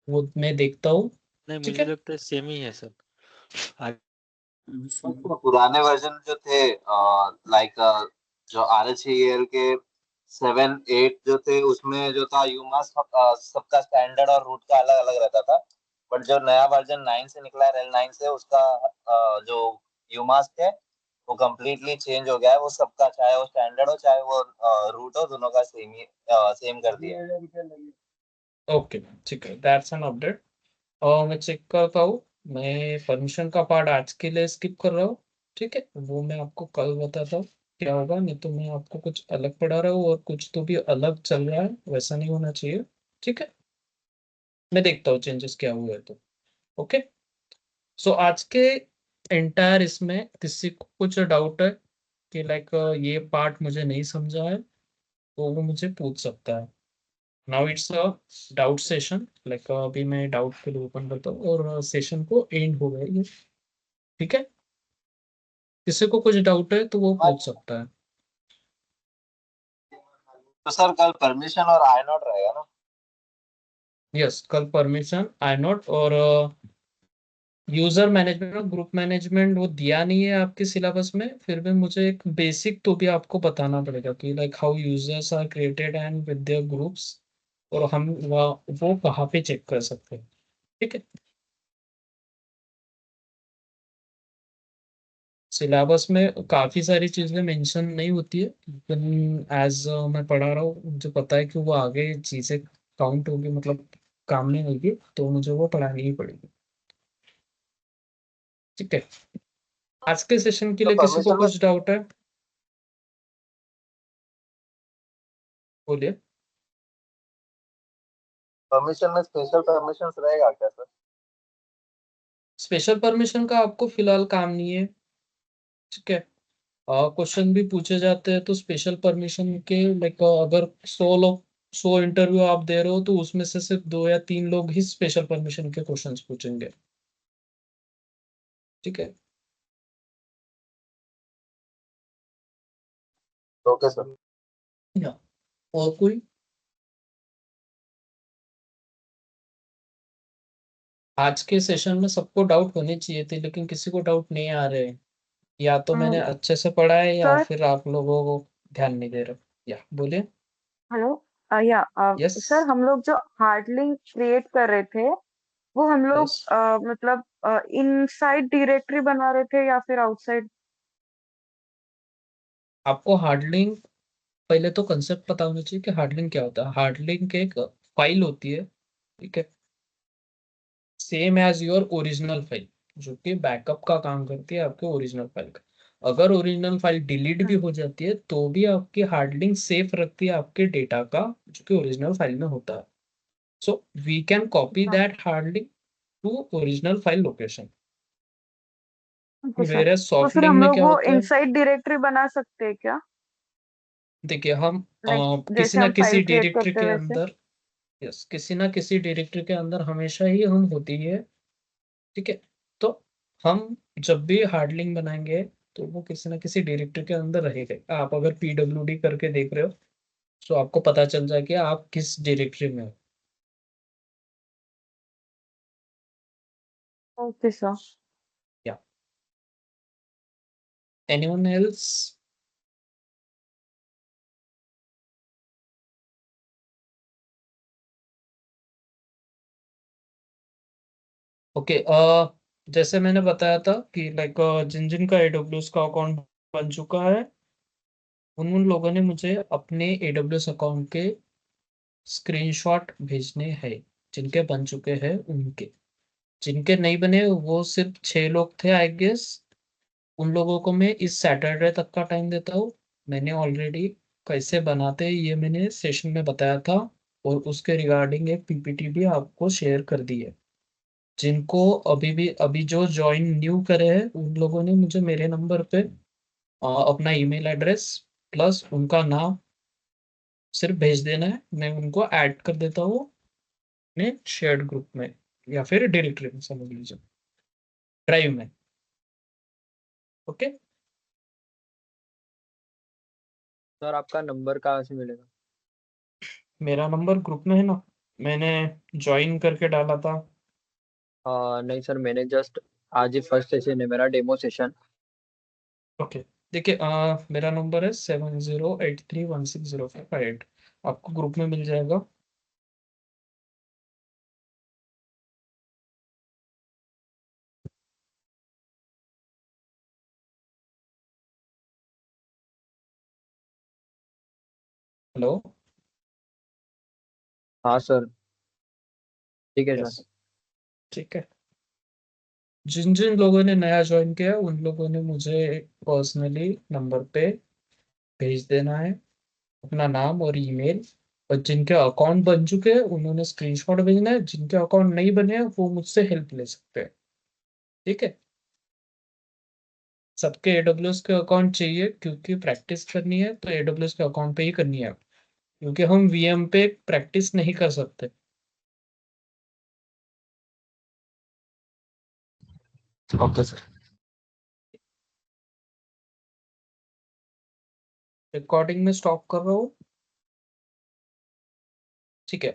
Speaker 1: वो मैं देखता हूँ
Speaker 7: नहीं,
Speaker 1: ठीक
Speaker 7: मुझे
Speaker 1: है।
Speaker 7: लगता है सेम ही है सर।
Speaker 9: पुराने वर्जन जो थे लाइक जो RHAL के 7 8 जो थे उसमें जो था यूमास सबका स्टैंडर्ड और रूट का अलग अलग रहता था। बट जो नया वर्जन 9 से निकला है RHEL 9 से उसका जो यूमास है वो कम्प्लीटली चेंज हो गया है। वो सबका चाहे वो स्टैंडर्ड हो चाहे वो रूट हो दोनों का सेम कर दिया है।
Speaker 1: ओके ठीक है दैट्स एन अपडेट और मैं चेक करता हूँ। मैं परमिशन का पार्ट आज के लिए स्किप कर रहा हूँ ठीक है। वो मैं आपको कल बताता हूँ क्या होगा नहीं तो मैं आपको कुछ अलग पढ़ा रहा हूँ और कुछ तो भी अलग चल रहा है वैसा नहीं होना चाहिए ठीक है। मैं देखता हूँ चेंजेस क्या हुए तो ओके। सो आज के एंटायर इसमें किसी को कुछ डाउट है कि लाइक ये पार्ट मुझे नहीं समझा है तो वो मुझे पूछ सकता है। Now it's a doubt session like अभी मैं डाउट के लिए ओपन करता हूँ और सेशन को एंड हो गया ये ठीक है। किसी को कुछ डाउट है तो वो पूछ सकता है।
Speaker 9: तो सर कल परमिशन और आई नॉट रहेगा ना?
Speaker 1: यस कल परमिशन आई नोट और यूजर मैनेजमेंट और ग्रुप मैनेजमेंट वो दिया नहीं है आपके सिलेबस में फिर भी मुझे एक बेसिक तो भी आपको बताना पड़ेगा कि like how users are created and with their groups और हम वो कहाँ पे चेक कर सकते हैं ठीक है। सिलेबस में काफी सारी चीजें मेंशन नहीं होती है लेकिन एज मैं पढ़ा रहा हूँ मुझे पता है कि वो आगे चीजें काउंट होगी मतलब काम नहीं होगी तो मुझे वो पढ़ानी ही पड़ेगी ठीक है। आज के सेशन के
Speaker 9: तो
Speaker 1: लिए किसी को
Speaker 9: परमिशन में
Speaker 1: कुछ डाउट है बोलिए।
Speaker 9: स्पेशल परमिशन रहेगा क्या सर?
Speaker 1: स्पेशल परमिशन का आपको फिलहाल काम नहीं है ठीक है। क्वेश्चन भी पूछे जाते हैं तो स्पेशल परमिशन के लाइक अगर 100 लोग 100 इंटरव्यू आप दे रहे हो तो उसमें से सिर्फ 2 या 3 लोग ही स्पेशल परमिशन के क्वेश्चंस पूछेंगे ठीक है।
Speaker 9: Okay sir.
Speaker 1: या और कोई आज के सेशन में सबको डाउट होने चाहिए थे, लेकिन किसी को डाउट नहीं आ रहे हैं। या तो मैंने अच्छे से पढ़ा है या
Speaker 8: सर
Speaker 1: फिर आप लोगों को ध्यान नहीं दे रहे। या बोलिए।
Speaker 8: हेलो या
Speaker 1: यस।
Speaker 8: सर हम लोग जो हार्ड लिंक क्रिएट कर रहे थे वो हम लोग
Speaker 1: यस,
Speaker 8: मतलब इनसाइड डायरेक्टरी बना रहे थे या फिर आउटसाइड?
Speaker 1: आपको हार्ड लिंक पहले तो कंसेप्ट पता होना चाहिए कि हार्ड लिंक क्या होता है। हार्ड लिंक एक फाइल होती है, ठीक है, same as your original file, जो कि बैकअप का काम करती है आपके ओरिजिनल फाइल का। अगर ओरिजिनल फाइल डिलीट भी हो जाती है तो भी आपकी हार्ड लिंक सेफ रखती है आपके डेटा का, जो कि ओरिजिनल फाइल में होता है। सो वी कैन कॉपी
Speaker 8: अच्छा
Speaker 1: that hard link to original file location.
Speaker 8: Okay sir,
Speaker 1: मेरे
Speaker 8: तो
Speaker 1: सॉफ्ट
Speaker 8: फिर
Speaker 1: लिंक
Speaker 8: हम
Speaker 1: में
Speaker 8: लोग
Speaker 1: क्या
Speaker 8: वो
Speaker 1: होता है,
Speaker 8: इनसाइड डायरेक्टरी बना सकते हैं क्या?
Speaker 1: देखिए हम
Speaker 8: लाइक
Speaker 1: किसी
Speaker 8: जैसे
Speaker 1: ना
Speaker 8: हम
Speaker 1: किसी
Speaker 8: फाइल क्रिएट
Speaker 1: डायरेक्टरी
Speaker 8: करते
Speaker 1: के
Speaker 8: हैं वैसे?
Speaker 1: अंदर, यस, किसी ना किसी डायरेक्टरी के अंदर हमेशा ही हम होती है, ठीक है। तो हम जब भी हार्ड लिंक बनाएंगे तो वो किसी ना किसी डायरेक्टरी के अंदर रहेगा। आप अगर पीडब्ल्यूडी करके देख रहे हो तो आपको पता चल जाए कि आप किस डायरेक्टरी में हो।
Speaker 8: Okay sir.
Speaker 1: या एनीवन एल्स? ओके, जैसे मैंने बताया था कि लाइक जिन जिन का एडब्ल्यूएस का अकाउंट बन चुका है, उन उन लोगों ने मुझे अपने एडब्ल्यूएस अकाउंट के स्क्रीनशॉट भेजने हैं। जिनके बन चुके हैं उनके, जिनके नहीं बने वो सिर्फ 6 लोग थे आई गेस। उन लोगों को मैं इस सैटरडे तक का टाइम देता हूँ। मैंने ऑलरेडी कैसे बनाते हैं ये मैंने सेशन में बताया था, और उसके रिगार्डिंग एक पीपीटी भी आपको शेयर कर दी है। जिनको अभी जो ज्वाइन न्यू करे हैं उन लोगों ने मुझे मेरे नंबर पे अपना ईमेल एड्रेस प्लस उनका नाम सिर्फ भेज देना है। मैं उनको ऐड कर देता हूँ अपने शेयर्ड ग्रुप में, या फिर डायरेक्टरी में, समझ लीजिए ड्राइव में। ओके।
Speaker 3: सर आपका नंबर कहाँ से मिलेगा?
Speaker 1: मेरा नंबर ग्रुप में है ना, मैंने ज्वाइन करके डाला था।
Speaker 3: नहीं सर, मैंने जस्ट आज ही फर्स्ट सेशन है मेरा, डेमो सेशन।
Speaker 1: ओके, देखिए मेरा नंबर है 7083160558। आपको ग्रुप में मिल जाएगा। हेलो।
Speaker 3: हाँ सर, ठीक है
Speaker 1: यस,
Speaker 3: सर।
Speaker 1: ठीक है। जिन जिन लोगों ने नया ज्वाइन किया उन लोगों ने मुझे पर्सनली नंबर पे भेज देना है अपना नाम और ईमेल। और जिनके अकाउंट बन चुके हैं उन्होंने स्क्रीनशॉट भेजना है। जिनके अकाउंट नहीं बने हैं वो मुझसे हेल्प ले सकते हैं, ठीक है। सबके एडब्ल्यूएस के अकाउंट चाहिए क्योंकि प्रैक्टिस करनी है, तो एडब्ल्यूएस के अकाउंट पे ही करनी है, क्योंकि हम वीएम पे प्रैक्टिस नहीं कर सकते। Okay sir. रिकॉर्डिंग में स्टॉप कर रहा हूँ।